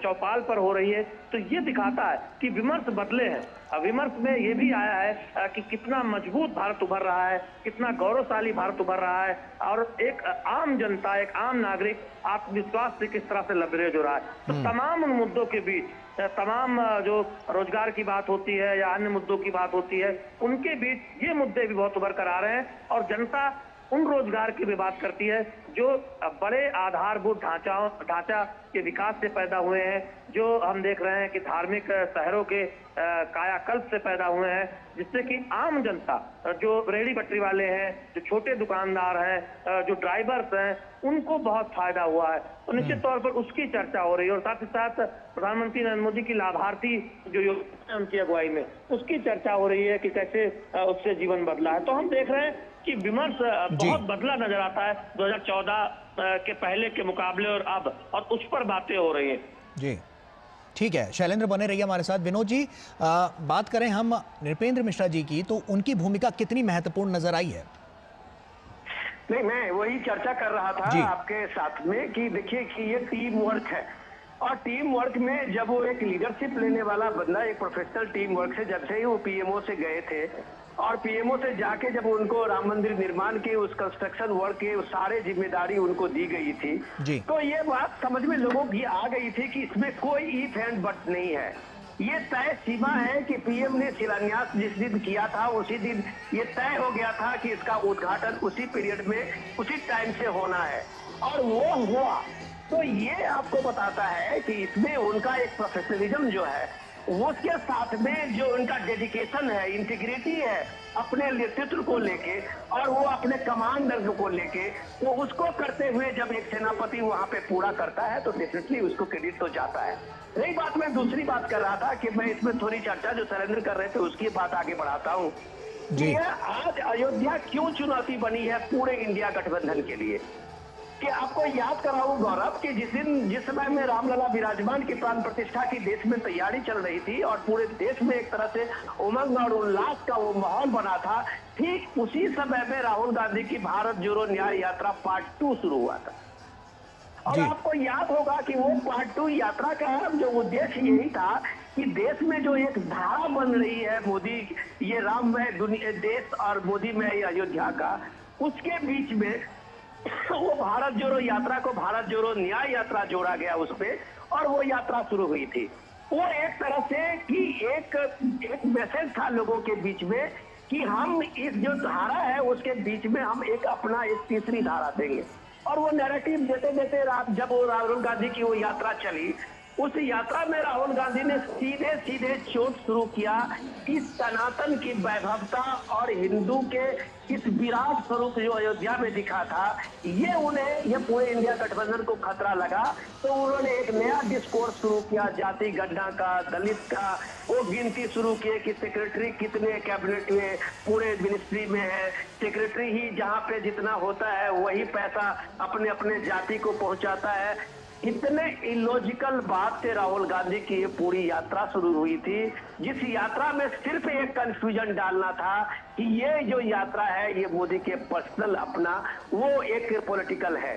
चौपाल पर हो रही है। तो ये दिखाता है कि विमर्श बदले हैं। विमर्श में ये भी आया है कि कितना मजबूत भारत उभर रहा है, कितना गौरवशाली भारत उभर रहा है और एक आम जनता, एक आम नागरिक आत्मविश्वास से किस तरह से लबरेज हो रहा है। तो तमाम उन मुद्दों के बीच, तमाम जो रोजगार की बात होती है या अन्य मुद्दों की बात होती है, उनके बीच ये मुद्दे भी बहुत उभर कर आ रहे हैं और जनता उन रोजगार की भी बात करती है जो बड़े आधारभूत ढांचा के विकास से पैदा हुए हैं, जो हम देख रहे हैं कि धार्मिक शहरों के कायाकल्प से पैदा हुए हैं, जिससे कि आम जनता, जो रेहड़ी पटरी वाले हैं, जो छोटे दुकानदार हैं, जो ड्राइवर्स हैं, उनको बहुत फायदा हुआ है। तो निश्चित तौर पर उसकी चर्चा हो रही है और साथ ही साथ प्रधानमंत्री नरेंद्र मोदी की लाभार्थी जो योजना है उनकी अगुवाई में, उसकी चर्चा हो रही है कि कैसे उससे जीवन बदला है। तो हम देख रहे हैं कि विमर्श बहुत बदला नजर आता है 2014 के पहले के मुकाबले और अब, और उस पर बातें हो रही हैं। जी ठीक है, शैलेंद्र बने रहिए हमारे साथ। विनोद जी, बात करें हम नृपेंद्र मिश्रा जी की, तो उनकी भूमिका कितनी महत्वपूर्ण नजर आई है? नहीं, मैं वही चर्चा कर रहा था आपके साथ में कि देखिए कि ये टीम वर्क है और टीम वर्क में जब वो एक लीडरशिप लेने वाला बंदा, एक प्रोफेशनल टीम वर्क से जब से ही वो पीएमओ से गए थे और पीएमओ से जाके जब उनको राम मंदिर निर्माण के उस कंस्ट्रक्शन वर्क के सारे जिम्मेदारी उनको दी गई थी, तो ये बात समझ में लोगों की आ गई थी कि इसमें कोई इफ एंड बट नहीं है। ये तय सीमा है कि पीएम ने शिलान्यास जिस दिन किया था उसी दिन ये तय हो गया था कि इसका उद्घाटन उसी पीरियड में, उसी टाइम से होना है और वो हुआ। तो ये आपको बताता है कि इसमें उनका एक प्रोफेशनलिज्म जो है, उसके साथ में जो उनका डेडिकेशन है, इंटीग्रिटी है अपने नेतृत्व को लेके और वो अपने कमांडर को लेके, वो उसको करते हुए जब एक सेनापति वहां पे पूरा करता है तो डेफिनेटली उसको क्रेडिट तो जाता है। रही बात, मैं दूसरी बात कर रहा था कि मैं इसमें थोड़ी चर्चा जो शैलेंद्र कर रहे थे उसकी बात आगे बढ़ाता हूँ कि आज अयोध्या क्यों चुनौती बनी है पूरे इंडिया गठबंधन के लिए। कि आपको याद कराऊं गौरव कि जिस समय में रामलला विराजमान की प्राण प्रतिष्ठा की देश में तैयारी चल रही थी और पूरे देश में एक तरह से उमंग और उल्लास का वो माहौल बना था, ठीक उसी समय में राहुल गांधी की भारत जोड़ो न्याय यात्रा पार्ट 2 शुरू हुआ था। और आपको याद होगा कि वो पार्ट 2 यात्रा का जो उद्देश्य यही था कि देश में जो एक धारा बन रही है मोदी ये राममय दुनिया देश और मोदी में अयोध्या का, उसके बीच में वो भारत जोड़ो यात्रा को भारत जोड़ो न्याय यात्रा जोड़ा गया उस पे, और वो यात्रा शुरू हुई थी। वो एक तरह से कि एक मैसेज था लोगों के बीच में कि हम इस जो धारा है उसके बीच में हम एक अपना एक तीसरी धारा देंगे। और वो नैरेटिव देते देते जब वो राहुल गांधी की वो यात्रा चली, उस यात्रा में राहुल गांधी ने सीधे सीधे चोट शुरू किया कि सनातन की वैभवता और हिंदू के इस विराट स्वरूप जो अयोध्या में दिखा था, ये पूरे इंडिया गठबंधन को खतरा लगा। तो उन्होंने एक नया डिस्कोर्स शुरू किया जाति गणना का, दलित का, वो गिनती शुरू किए कि सेक्रेटरी कितने कैबिनेट में पूरे मिनिस्ट्री में है, सेक्रेटरी ही जहाँ पे जितना होता है वही पैसा अपने अपने जाति को पहुंचाता है। इतने इलॉजिकल बात से राहुल गांधी की ये पूरी यात्रा शुरू हुई थी, जिस यात्रा में सिर्फ एक कंफ्यूजन डालना था कि ये जो यात्रा है ये मोदी के पर्सनल अपना वो एक पॉलिटिकल है।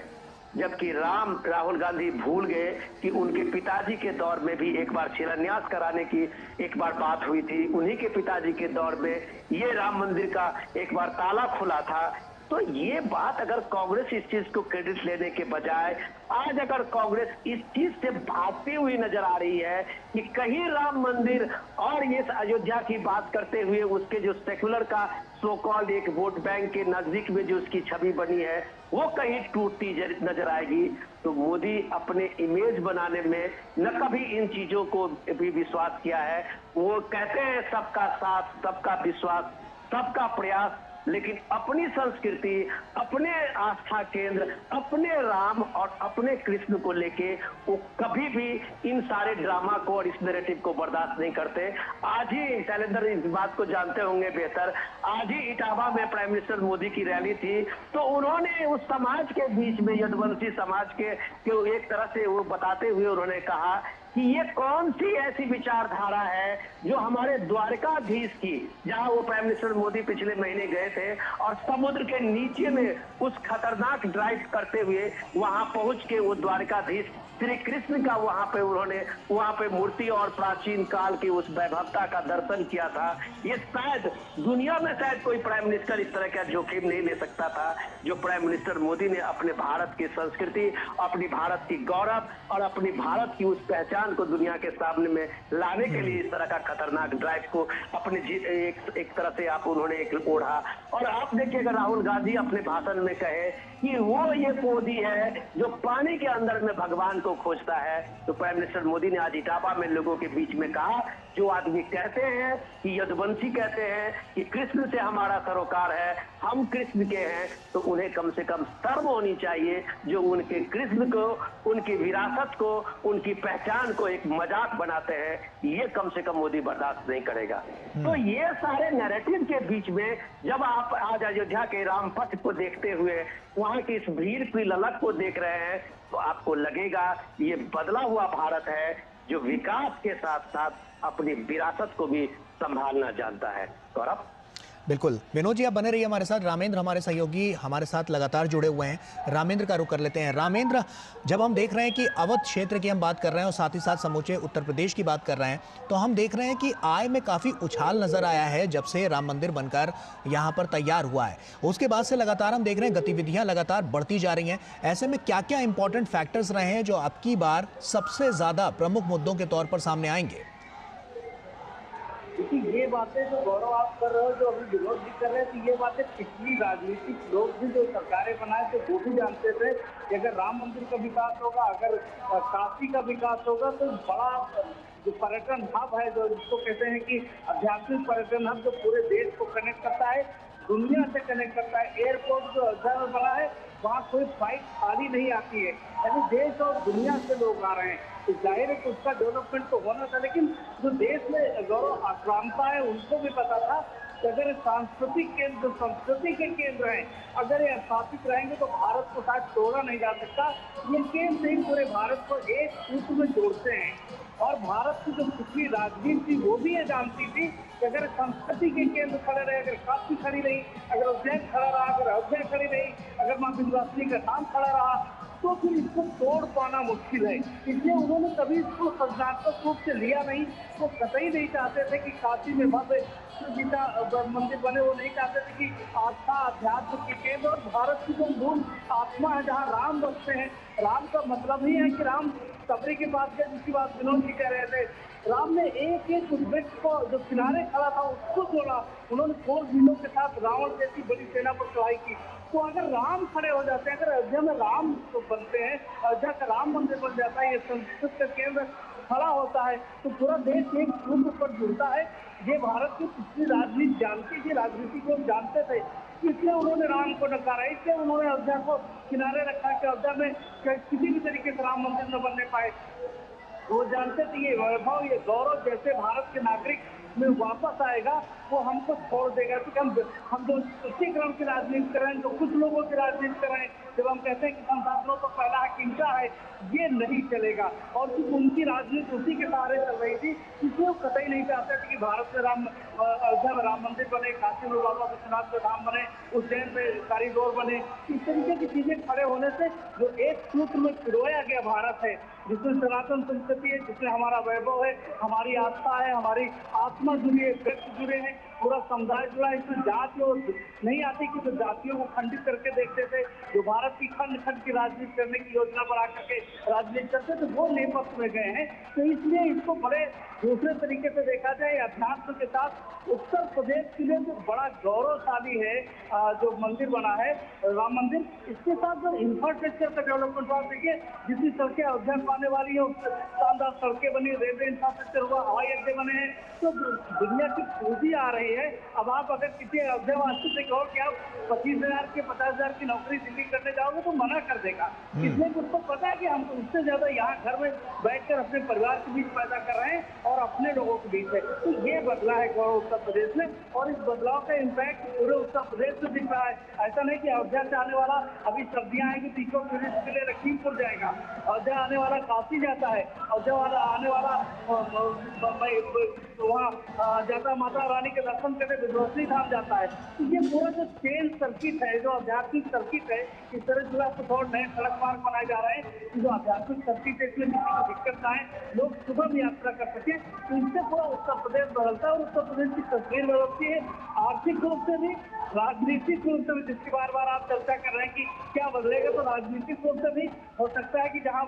जबकि राहुल गांधी भूल गए कि उनके पिताजी के दौर में भी एक बार शिलान्यास कराने की एक बार बात हुई थी, उन्हीं के पिताजी के दौर में ये राम मंदिर का एक बार ताला खुला था। तो ये बात अगर कांग्रेस इस चीज को क्रेडिट लेने के बजाय आज अगर कांग्रेस इस चीज से भागती हुई नजर आ रही है कि कहीं राम मंदिर और ये अयोध्या की बात करते हुए उसके जो सेक्युलर का सो कॉल्ड एक वोट बैंक के नजदीक में जो उसकी छवि बनी है वो कहीं टूटती नजर आएगी, तो मोदी अपने इमेज बनाने में न कभी इन चीजों को भी विश्वास किया है। वो कहते हैं सबका साथ, सबका विश्वास, सबका प्रयास, लेकिन अपनी संस्कृति, अपने आस्था केंद्र, अपने राम और अपने कृष्ण को लेके वो कभी भी इन सारे ड्रामा को और इस नैरेटिव को बर्दाश्त नहीं करते। आज ही शैलेंद्र इस बात को जानते होंगे बेहतर, आज ही इटावा में प्राइम मिनिस्टर मोदी की रैली थी, तो उन्होंने उस समाज के बीच में यदुवंशी समाज के एक तरह से वो बताते हुए उन्होंने कहा कि ये कौन सी ऐसी विचारधारा है जो हमारे द्वारकाधीश की, जहां वो प्राइम मिनिस्टर मोदी पिछले महीने गए थे और समुद्र के नीचे में उस खतरनाक ड्राइव करते हुए वहां पहुंच के वो द्वारकाधीश श्री कृष्ण का उन्होंने वहां पे मूर्ति और प्राचीन काल की उस वैभवता का दर्शन किया था। ये शायद दुनिया में शायद कोई प्राइम मिनिस्टर इस तरह का जोखिम नहीं ले सकता था जो प्राइम मिनिस्टर मोदी ने अपने भारत की संस्कृति, अपनी भारत की गौरव और अपनी भारत की उस पहचान को दुनिया के सामने में लाने के लिए इस तरह का खतरनाक ड्राइव को अपने एक तरह से उन्होंने एक ओढ़ा। और आप देखिएगा राहुल गांधी अपने भाषण में कहे कि वो ये मोदी है जो पानी के अंदर में भगवान को खोजता है। तो प्राइम मिनिस्टर मोदी ने आज इटावा में लोगों के बीच में कहा, जो आदमी कहते हैं कि यदुवंशी कहते हैं कि कृष्ण से हमारा सरोकार है, हम कृष्ण के हैं, तो उन्हें कम से कम शर्म होनी चाहिए जो उनके कृष्ण को, उनकी विरासत को, उनकी पहचान को एक मजाक बनाते हैं। ये कम से कम मोदी बर्दाश्त नहीं करेगा। तो ये सारे नैरेटिव के बीच में जब आप आज अयोध्या के रामपथ को देखते हुए वहां की इस भीड़ की ललक को देख रहे हैं, तो आपको लगेगा ये बदला हुआ भारत है जो विकास के साथ साथ अपनी विरासत को भी संभालना जानता है। गौरव, बिल्कुल विनोद जी आप बने रहिए हमारे साथ। रामेंद्र हमारे सहयोगी हमारे साथ लगातार जुड़े हुए हैं, रामेंद्र का रुख कर लेते हैं। रामेंद्र, जब हम देख रहे हैं कि अवध क्षेत्र की हम बात कर रहे हैं और साथ ही साथ समूचे उत्तर प्रदेश की बात कर रहे हैं, तो हम देख रहे हैं कि आय में काफ़ी उछाल नजर आया है जब से राम मंदिर बनकर यहाँ पर तैयार हुआ है। उसके बाद से लगातार हम देख रहे हैं गतिविधियाँ लगातार बढ़ती जा रही हैं। ऐसे में क्या क्या इंपॉर्टेंट फैक्टर्स रहे हैं जो अब की बार सबसे ज़्यादा प्रमुख मुद्दों के तौर पर सामने आएंगे? देखिए, ये बातें जो गौरव आप कर रहे हो, जो अभी विरोध भी कर रहे थे, ये बातें पिछली राजनीतिक लोग भी जो सरकारें बनाए थे वो भी जानते थे कि अगर राम मंदिर का विकास होगा, अगर काशी का विकास होगा, तो बड़ा जो पर्यटन हब है, जो जिसको कहते हैं कि आध्यात्मिक पर्यटन हब, जो पूरे देश को कनेक्ट करता है, दुनिया से कनेक्ट करता है। एयरपोर्ट जो अयोध्या में बना है, वहाँ कोई फ्लाइट खाली नहीं आती है, यानी देश और दुनिया से लोग आ रहे हैं। तो जाहिर है कि उसका डेवलपमेंट तो होना था, लेकिन जो देश में गौरव आक्रांता है उनको भी पता था अगर सांस्कृतिक केंद्र, संस्कृति के केंद्र हैं, अगर ये स्थापित रहेंगे तो भारत को शायद तोड़ा नहीं जा सकता। ये केंद्र ही पूरे भारत को एक सूत्र में जोड़ते हैं। और भारत की जो पिछली राजनीति वो भी ये जानती थी कि अगर संस्कृति के केंद्र खड़े रहे, अगर काशी खड़ी रही, अगर उज्जैन खड़ा रहा, अगर अयोध्या खड़ी रही, अगर मां विंध्यवासिनी का धाम खड़ा रहा, तो फिर इसको तोड़ पाना मुश्किल है। इसलिए उन्होंने कभी इसको सृजनात्मक रूप से लिया नहीं। वो कतई नहीं चाहते थे कि काशी में भव्य गीता मंदिर बने, वो नहीं चाहते थे कि आस्था अध्यात्म के केंद्र और भारत की जो मूल आत्मा है जहाँ राम बसते हैं। राम का मतलब ही है कि राम सबरी के पास गए, जिसकी बात विनोद जी कह रहे थे। राम ने एक एक व्यक्ति को जो किनारे खड़ा था उसको जोड़ा। उन्होंने 4 वीरों के साथ रावण जैसी बड़ी सेना पर चढ़ाई की। तो अगर राम खड़े हो जाते हैं, अगर अयोध्या में राम तो बनते हैं, अयोध्या का राम मंदिर बन जाता है, ये संस्कृत का केंद्र खड़ा होता है, तो पूरा देश एक सूत्र पर जुड़ता है। ये भारत की पिछली राजनीति जानती थी, राजनीति को जानते थे, इसलिए उन्होंने राम को नकारा, इसलिए उन्होंने अयोध्या को किनारे रखा कि अयोध्या में किसी भी तरीके से राम मंदिर न बनने पाए। वो जानते थे ये वैभव, ये गौरव जैसे भारत के नागरिक में वापस आएगा वो हमको छोड़ देगा। क्योंकि हम जो तुष्टीकरण की राजनीति कर रहे हैं, जो कुछ लोगों की राजनीति कर रहे हैं, जब हम कहते हैं कि संसाधनों पर पहला हक इनका है, ये नहीं चलेगा। और क्योंकि उनकी राजनीति उसी के सहारे चल रही थी, इसलिए वो कतई नहीं चाहते थे कि भारत में अयोध्या में राम मंदिर बने, काशी में बाबा विश्वनाथ का धाम बने, उज्जैन में कॉरिडोर बने। इस तरीके की चीजें खड़े होने से जो एक सूत्र में पिरोया गया भारत है, जिसमें सनातन संस्कृति है, जिसमें हमारा वैभव है, हमारी आस्था है, हमारी आत्मा जुड़ी है, व्यक्ति जुड़े हैं, पूरा समुदाय जुड़ा है। इसमें जाति और नहीं आती कि जो जातियों को खंडित करके देखते थे, जो भारत की खंड खंड की राजनीति करने की योजना बना करके राजनीति करते थे, वो नेपथ्य में गए हैं। तो इसलिए इसको बड़े दूसरे तरीके से देखा जाए। अध्यात्म के साथ उत्तर प्रदेश के लिए जो बड़ा गौरवशाली है जो मंदिर बना है राम मंदिर, इसके साथ जो इंफ्रास्ट्रक्चर का डेवलपमेंट हुआ, देखिए जितनी सड़कें अयोध्या में आने वाली है, शानदार सड़कें बनी, रेलवे इंफ्रास्ट्रक्चर हुआ, हवाई अड्डे बने हैं, तो दुनिया की पूंजी आ रही है। अब आप अगर किसी अयोध्यावासी से कहो कि आप 25,000 की 50,000 की नौकरी दिल्ली करने जाओगे तो मना कर देगा। इसलिए उसको पता है कि हम उससे ज्यादा यहाँ घर में बैठकर अपने परिवार के बीच पैदा कर रहे हैं और अपने लोगों के बीच है। तो ये बदला है गौरव उत्तर प्रदेश में, और इस बदलाव का इम्पैक्ट पूरे उत्तर प्रदेश में दिख रहा है। ऐसा नहीं कि अयोध्या से आने वाला अभी सब्जियां आएंगी तीखों टूरिस्ट के लिए लखीमपुर जाएगा, अयोध्या आने वाला काशी जाता है, अयोध्या वाला आने वाला वहाँ जाता माता रानी के दर्शन करने विंध्यवासिनी धाम जाता है। तो ये पूरा जो चेन सर्किट है, जो आध्यात्मिक सर्किट है, इस तरह जो आपको थोड़ा नए सड़क मार्ग बनाए जा रहे हैं, जो आध्यात्मिक सर्किट है, इसमें किसी को दिक्कत ना है, लोग सुबह भी यात्रा कर सके, तो इससे पूरा उत्तर प्रदेश बदलता है और उत्तर प्रदेश की तस्वीर बदलती है, आर्थिक रूप से भी, राजनीतिक रूप से भी, जिसकी बार बार आप चर्चा कर रहे हैं कि क्या बदलेगा, तो राजनीतिक रूप से भी हो सकता है कि जहाँ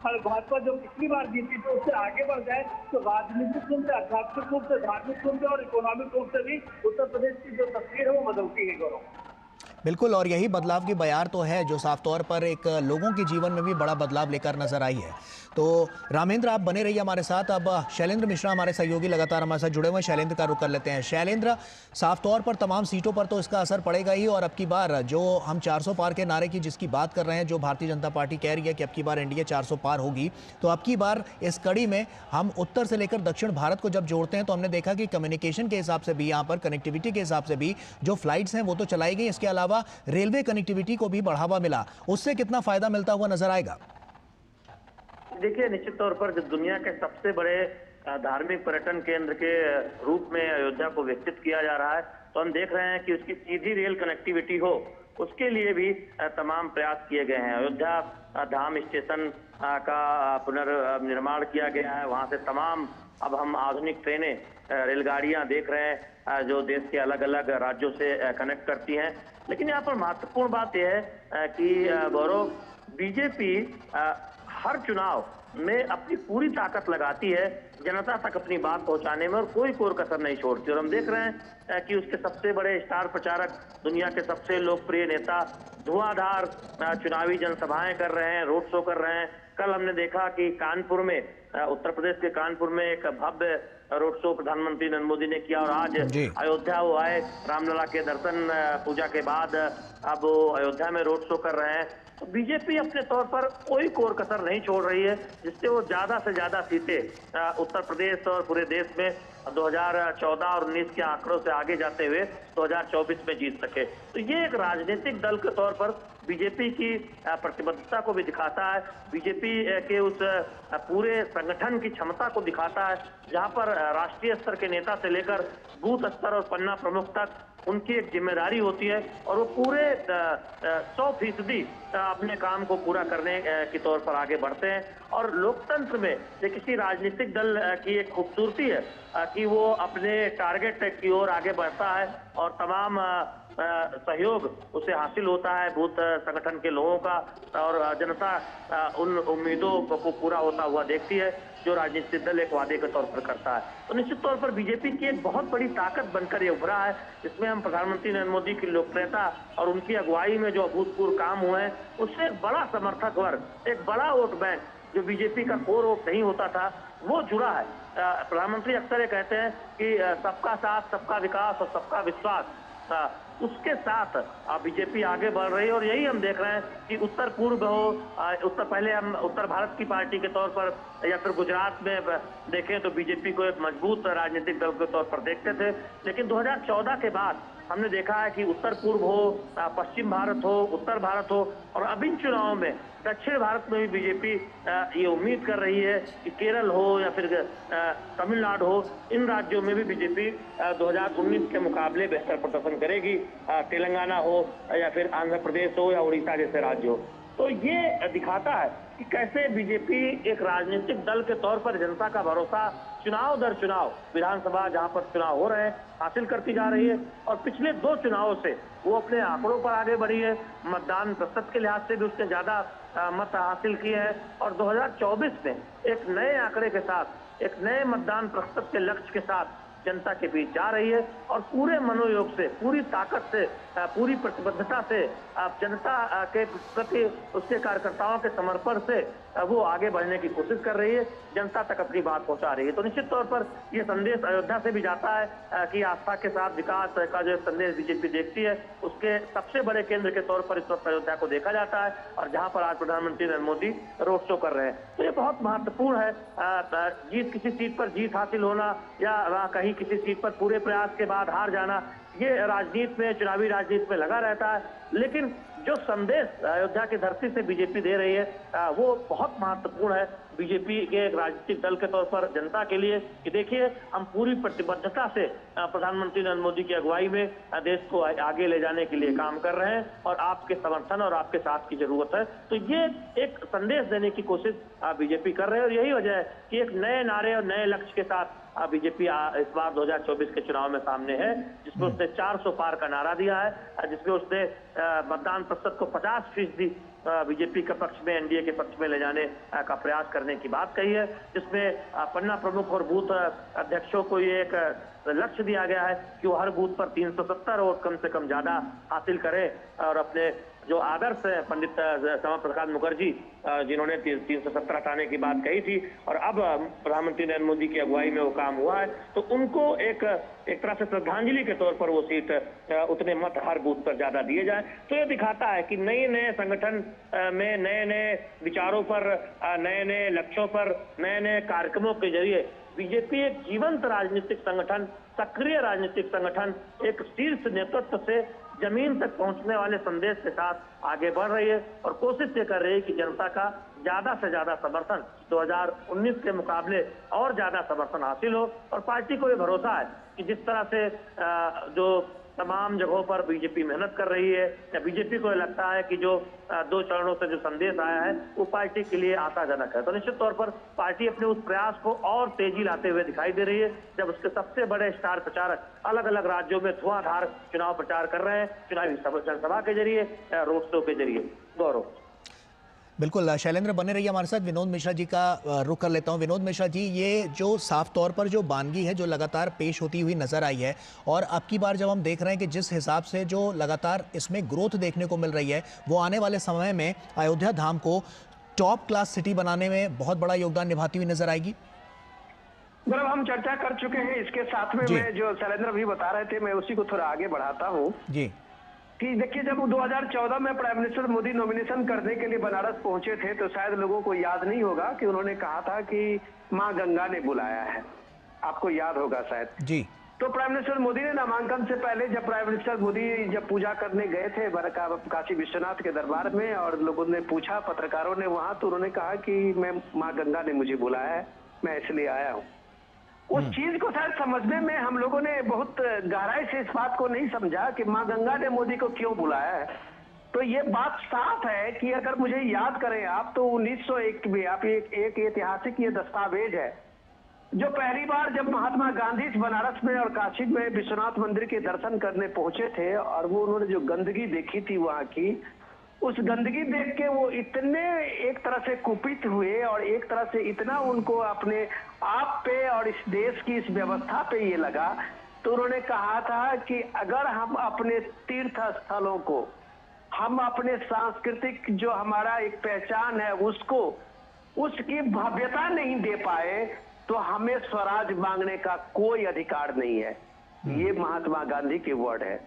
भाजपा जो पिछली बार जीती तो उससे आगे बढ़ जाए, तो राजनीतिक रूप से, आध्यात्मिक रूप से, धार्मिक रूप से और इकोनॉमिक रूप से भी उत्तर प्रदेश की जो तस्वीर है वो बदलती है। गौरव बिल्कुल, और यही बदलाव की बयार तो है जो साफ तौर पर एक लोगों के जीवन में भी बड़ा बदलाव लेकर नजर आई है। तो रामेंद्र, आप बने रहिए हमारे साथ। अब शैलेंद्र मिश्रा हमारे सहयोगी लगातार हमारे साथ जुड़े हुए हैं, शैलेंद्र का रुख कर लेते हैं। शैलेंद्र, साफ तौर पर तमाम सीटों पर तो इसका असर पड़ेगा ही, और अब की बार जो हम 400 पार के नारे की जिसकी बात कर रहे हैं, जो भारतीय जनता पार्टी कह रही है कि अब की बार एनडीए 400 पार होगी, तो अब की बार इस कड़ी में हम उत्तर से लेकर दक्षिण भारत को जब जोड़ते हैं तो हमने देखा कि कम्युनिकेशन के हिसाब से भी, यहाँ पर कनेक्टिविटी के हिसाब से भी जो फ्लाइट्स हैं वो तो चलाई गई, इसके अलावा रेलवे कनेक्टिविटी को भी बढ़ावा मिला। उससे कितना फायदा मिलता हुआ नजर आएगा? देखिए, निश्चित तौर पर जब दुनिया के सबसे बड़े धार्मिक पर्यटन केंद्र के रूप में अयोध्या को विकसित किया जा रहा है, तो हम देख रहे हैं कि उसकी सीधी रेल कनेक्टिविटी हो, उसके लिए भी तमाम प्रयास किए गए हैं। अयोध्या धाम स्टेशन का पुनर्निर्माण किया गया है, वहां से तमाम अब हम आधुनिक ट्रेनें, रेलगाड़ियां देख रहे हैं जो देश के अलग अलग राज्यों से कनेक्ट करती हैं। लेकिन यहाँ पर महत्वपूर्ण बात यह है कि गौरव, बीजेपी हर चुनाव में अपनी पूरी ताकत लगाती है जनता तक अपनी बात पहुंचाने में, और कोई कोर कसर नहीं छोड़ती। और हम देख रहे हैं कि उसके सबसे बड़े स्टार प्रचारक, दुनिया के सबसे लोकप्रिय नेता धुआंधार चुनावी जनसभाएं कर रहे हैं, रोड शो कर रहे हैं। कल हमने देखा कि कानपुर में, उत्तर प्रदेश के कानपुर में एक भव्य रोड शो प्रधानमंत्री नरेंद्र मोदी ने किया, और आज अयोध्या वो आए, रामलला के दर्शन पूजा के बाद अब वो अयोध्या में रोड शो कर रहे हैं। तो बीजेपी अपने तौर पर कोई कोर कसर नहीं छोड़ रही है, जिससे वो ज्यादा से ज्यादा सीटें उत्तर प्रदेश और पूरे देश में 2014 और 19 के आंकड़ों से आगे जाते हुए 2024 में जीत सके। तो ये एक राजनीतिक दल के तौर पर बीजेपी की प्रतिबद्धता को भी दिखाता है, बीजेपी के उस पूरे संगठन की क्षमता को दिखाता है, जहां पर राष्ट्रीय स्तर के नेता से लेकर बूथ स्तर और पन्ना प्रमुख तक उनकी एक जिम्मेदारी होती है और वो पूरे 100% अपने काम को पूरा करने के तौर पर आगे बढ़ते हैं। और लोकतंत्र में ये किसी राजनीतिक दल की एक खूबसूरती है कि वो अपने टारगेट की ओर आगे बढ़ता है और तमाम सहयोग उसे हासिल होता है बूथ संगठन के लोगों का, और जनता उन उम्मीदों को पूरा होता हुआ देखती है जो राजनीतिक दल एक वादे के तौर पर करता है। तो निश्चित तौर पर बीजेपी की एक बहुत बड़ी ताकत बनकर ये उभरा है, जिसमें हम प्रधानमंत्री नरेंद्र मोदी की लोकप्रियता और उनकी अगुवाई में जो अभूतपूर्व काम हुए हैं, उससे एक बड़ा समर्थक वर्ग, एक बड़ा वोट बैंक जो बीजेपी का कोर वोट नहीं होता था, वो जुड़ा है। प्रधानमंत्री अक्सर ये कहते हैं कि सबका साथ, सबका विकास और सबका विश्वास, उसके साथ बीजेपी आगे बढ़ रही है। और यही हम देख रहे हैं कि उत्तर पूर्व हो, पहले हम उत्तर भारत की पार्टी के तौर पर या फिर गुजरात में देखें तो बीजेपी को एक मजबूत राजनीतिक दल के तौर पर देखते थे, लेकिन 2014 के बाद हमने देखा है कि उत्तर पूर्व हो, पश्चिम भारत हो, उत्तर भारत हो, और अब इन चुनावों में दक्षिण भारत में भी बीजेपी ये उम्मीद कर रही है कि केरल हो या फिर तमिलनाडु हो, इन राज्यों में भी बीजेपी 2019 के मुकाबले बेहतर प्रदर्शन करेगी, तेलंगाना हो या फिर आंध्र प्रदेश हो या उड़ीसा जैसे राज्य हो। तो ये दिखाता है कि कैसे बीजेपी एक राजनीतिक दल के तौर पर जनता का भरोसा चुनाव दर चुनाव, विधानसभा जहां पर चुनाव हो रहे हैं, हासिल करती जा रही है। और पिछले 2 चुनावों से वो अपने आंकड़ों पर आगे बढ़ी है, मतदान प्रतिशत के लिहाज से भी उसने ज्यादा मत हासिल किए हैं और 2024 में एक नए आंकड़े के साथ, एक नए मतदान प्रतिशत के लक्ष्य के साथ जनता के बीच जा रही है और पूरे मनोयोग से, पूरी ताकत से, पूरी प्रतिबद्धता से जनता के प्रति उसके कार्यकर्ताओं के समर्पण से वो आगे बढ़ने की कोशिश कर रही है, जनता तक अपनी बात पहुंचा रही है। तो निश्चित तौर पर ये संदेश अयोध्या से भी जाता है कि आस्था के साथ विकास का जो संदेश बीजेपी देखती है, उसके सबसे बड़े केंद्र के तौर पर इस वक्त अयोध्या को देखा जाता है और जहां पर आज प्रधानमंत्री नरेंद्र मोदी रोड शो कर रहे हैं। तो ये बहुत महत्वपूर्ण है। जीत, किसी सीट पर जीत हासिल होना या कहीं किसी सीट पर पूरे प्रयास के बाद हार जाना, ये राजनीति में, चुनावी राजनीति में लगा रहता है, लेकिन जो संदेश अयोध्या की धरती से बीजेपी दे रही है वो बहुत महत्वपूर्ण है बीजेपी के एक राजनीतिक दल के तौर पर जनता के लिए कि देखिए, हम पूरी प्रतिबद्धता से प्रधानमंत्री नरेंद्र मोदी की अगुवाई में देश को आगे ले जाने के लिए काम कर रहे हैं और आपके समर्थन और आपके साथ की जरूरत है। तो ये एक संदेश देने की कोशिश बीजेपी कर रहे हैं और यही वजह है कि एक नए नारे और नए लक्ष्य के साथ बीजेपी इस बार 2024 के चुनाव में सामने है, जिसमें उसने 400 पार का नारा दिया है, जिसमें उसने मतदान प्रतिशत को 50% बीजेपी के पक्ष में, एनडीए के पक्ष में ले जाने का प्रयास करने की बात कही है, जिसमें पन्ना प्रमुख और बूथ अध्यक्षों को ये एक लक्ष्य दिया गया है कि वो हर बूथ पर 370 वोट कम से कम ज्यादा हासिल करें और अपने जो आदर्श है पंडित श्यामा प्रसाद मुखर्जी जिन्होंने 370 हटाने की बात कही थी और अब प्रधानमंत्री नरेंद्र मोदी की अगुवाई में वो काम हुआ है, तो उनको एक तरह से श्रद्धांजलि के तौर पर वो सीट उतने मत हर बूथ पर ज्यादा दिए जाए। तो ये दिखाता है कि नए नए संगठन में, नए नए विचारों पर, नए नए लक्ष्यों पर, नए नए कार्यक्रमों के जरिए बीजेपी एक जीवंत राजनीतिक संगठन, सक्रिय राजनीतिक संगठन, एक शीर्ष नेतृत्व से जमीन तक पहुंचने वाले संदेश के साथ आगे बढ़ रही है और कोशिश ये कर रही है कि जनता का ज्यादा से ज्यादा समर्थन 2019 के मुकाबले और ज्यादा समर्थन हासिल हो। और पार्टी को ये भरोसा है कि जिस तरह से जो तमाम जगहों पर बीजेपी मेहनत कर रही है, या बीजेपी को लगता है कि जो 2 चरणों से जो संदेश आया है वो पार्टी के लिए आशाजनक है। तो निश्चित तौर पर पार्टी अपने उस प्रयास को और तेजी लाते हुए दिखाई दे रही है, जब उसके सबसे बड़े स्टार प्रचारक अलग अलग राज्यों में धुआंधार चुनाव प्रचार कर रहे हैं, चुनावी जनसभा के जरिए, रोड शो के जरिए। गौरव। बिल्कुल, शैलेंद्र बने रहिए हमारे साथ। विनोद मिश्रा जी का रुख कर लेता हूं। विनोद मिश्रा जी, ये जो साफ तौर पर जो बानगी है जो लगातार पेश होती हुई नजर आई है, और अब की बार जब हम देख रहे हैं कि जिस हिसाब से जो लगातार इसमें ग्रोथ देखने को मिल रही है, वो आने वाले समय में अयोध्या धाम को टॉप क्लास सिटी बनाने में बहुत बड़ा योगदान निभाती हुई नजर आएगी। मतलब हम चर्चा कर चुके हैं इसके साथ में, मैं जो शैलेंद्र भी बता रहे थे मैं उसी को थोड़ा आगे बढ़ाता हूँ जी। कि देखिए, जब 2014 में प्राइम मिनिस्टर मोदी नॉमिनेशन करने के लिए बनारस पहुंचे थे तो शायद लोगों को याद नहीं होगा कि उन्होंने कहा था कि मां गंगा ने बुलाया है। आपको याद होगा शायद जी। तो प्राइम मिनिस्टर मोदी ने नामांकन से पहले जब प्राइम मिनिस्टर मोदी जब पूजा करने गए थे काशी विश्वनाथ के दरबार में और लोगों ने पूछा, पत्रकारों ने वहां, तो उन्होंने कहा कि मैं मां गंगा ने मुझे बुलाया है, मैं इसलिए आया हूँ। उस चीज को शायद समझने में हम लोगों ने बहुत गहराई से इस बात को नहीं समझा कि मां गंगा ने मोदी को क्यों बुलाया है। तो ये बात साफ है कि अगर मुझे याद करें आप, तो 1901 में आप एक ऐतिहासिक ये दस्तावेज है जो पहली बार जब महात्मा गांधी बनारस में और काशी में विश्वनाथ मंदिर के दर्शन करने पहुंचे थे और वो उन्होंने जो गंदगी देखी थी वहां की, उस गंदगी देख के वो इतने एक तरह से कुपित हुए और एक तरह से इतना उनको अपने आप पे और इस देश की इस व्यवस्था पे ये लगा, तो उन्होंने कहा था कि अगर हम अपने तीर्थ स्थलों को, हम अपने सांस्कृतिक जो हमारा एक पहचान है उसको, उसकी भव्यता नहीं दे पाए तो हमें स्वराज मांगने का कोई अधिकार नहीं है। ये महात्मा गांधी के वर्ड है।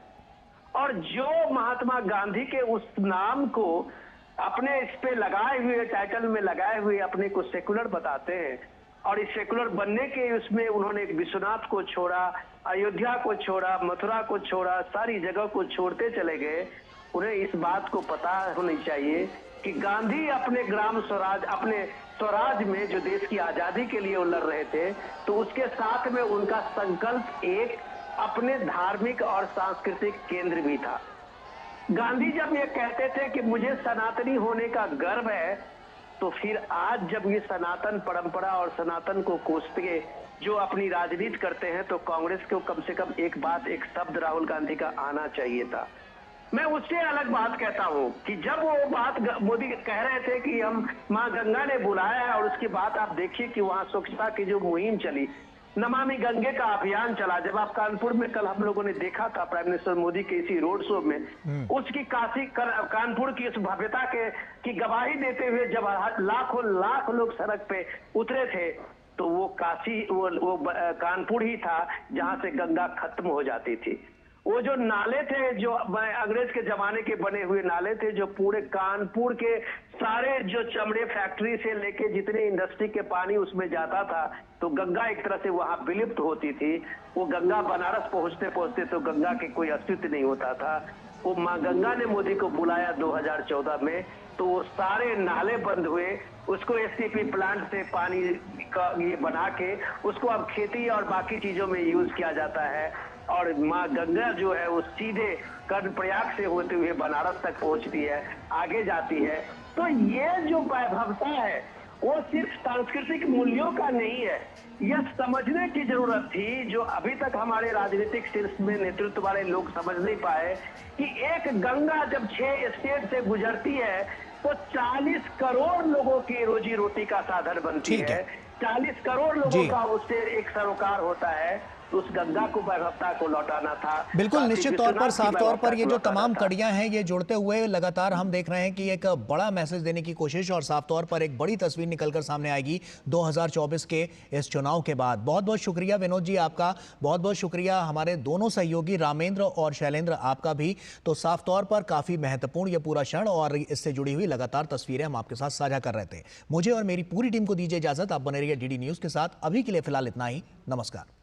और जो महात्मा गांधी के उस नाम को अपने इस पे लगाए हुए, टाइटल में लगाए हुए अपने को सेकुलर बताते हैं और इस सेकुलर बनने के उसमें उन्होंने विश्वनाथ को छोड़ा, अयोध्या को छोड़ा, मथुरा को छोड़ा, सारी जगह को छोड़ते चले गए। उन्हें इस बात को पता होनी चाहिए कि गांधी अपने ग्राम स्वराज, अपने स्वराज में जो देश की आजादी के लिए वो लड़ रहे थे, तो उसके साथ में उनका संकल्प एक अपने धार्मिक और सांस्कृतिक केंद्र भी था। गांधी जब ये कहते थे कि मुझे सनातनी होने का गर्व है, तो फिर आज जब ये सनातन परंपरा और सनातन को कोसते जो अपनी राजनीति करते हैं, तो कांग्रेस को कम से कम एक बात, एक शब्द राहुल गांधी का आना चाहिए था। मैं उससे अलग बात कहता हूं कि जब वो बात मोदी कह रहे थे कि हम मां गंगा ने बुलाया है, और उसकी बात आप देखिए कि वहां स्वच्छता की जो मुहिम चली, नमामि गंगे का अभियान चला, जब आप कानपुर में कल हम लोगों ने देखा था प्राइम मिनिस्टर मोदी के इसी रोड शो में, उसकी कानपुर की इस भव्यता की गवाही देते हुए जब लाख लोग सड़क पे उतरे थे, तो वो वो कानपुर ही था जहां से गंगा खत्म हो जाती थी। वो जो नाले थे, जो अंग्रेज के जमाने के बने हुए नाले थे, जो पूरे कानपुर के सारे जो चमड़े फैक्ट्री से लेके जितने इंडस्ट्री के पानी उसमें जाता था, तो गंगा एक तरह से वहां विलुप्त होती थी। वो गंगा बनारस पहुंचते पहुंचते तो गंगा के कोई अस्तित्व नहीं होता था। वो मां गंगा ने मोदी को बुलाया 2014 में, तो वो सारे नाले बंद हुए, उसको एसटीपी प्लांट से पानी का ये बना के उसको अब खेती और बाकी चीजों में यूज किया जाता है। और मां गंगा जो है वो सीधे कर्णप्रयाग से होते हुए बनारस तक पहुंचती है, आगे जाती है। तो ये जो वैभवता है वो सिर्फ सांस्कृतिक मूल्यों का नहीं है, यह समझने की जरूरत थी, जो अभी तक हमारे राजनीतिक शीर्ष में नेतृत्व वाले लोग समझ नहीं पाए, कि एक गंगा जब 6 स्टेट से गुजरती है तो 40 करोड़ लोगों की रोजी रोटी का साधन बनती है। 40 करोड़ लोगों का उससे एक सरोकार होता है। तो उस गंगा को, वैभवता को लौटाना था। बिल्कुल, निश्चित तौर पर, साफ तौर पर ये जो तमाम कड़ियां हैं ये जुड़ते हुए लगातार हम देख रहे हैं कि एक बड़ा मैसेज देने की कोशिश और साफ तौर पर एक बड़ी तस्वीर निकलकर सामने आएगी 2024 के इस चुनाव के बाद। बहुत बहुत शुक्रिया विनोद जी आपका, बहुत बहुत शुक्रिया हमारे दोनों सहयोगी रामेंद्र और शैलेंद्र आपका भी। तो साफ तौर पर काफी महत्वपूर्ण ये पूरा क्षण और इससे जुड़ी हुई लगातार तस्वीरें हम आपके साथ साझा कर रहे थे। मुझे और मेरी पूरी टीम को दीजिए इजाजत। आप बने रहिए डीडी न्यूज के साथ। अभी के लिए फिलहाल इतना ही। नमस्कार।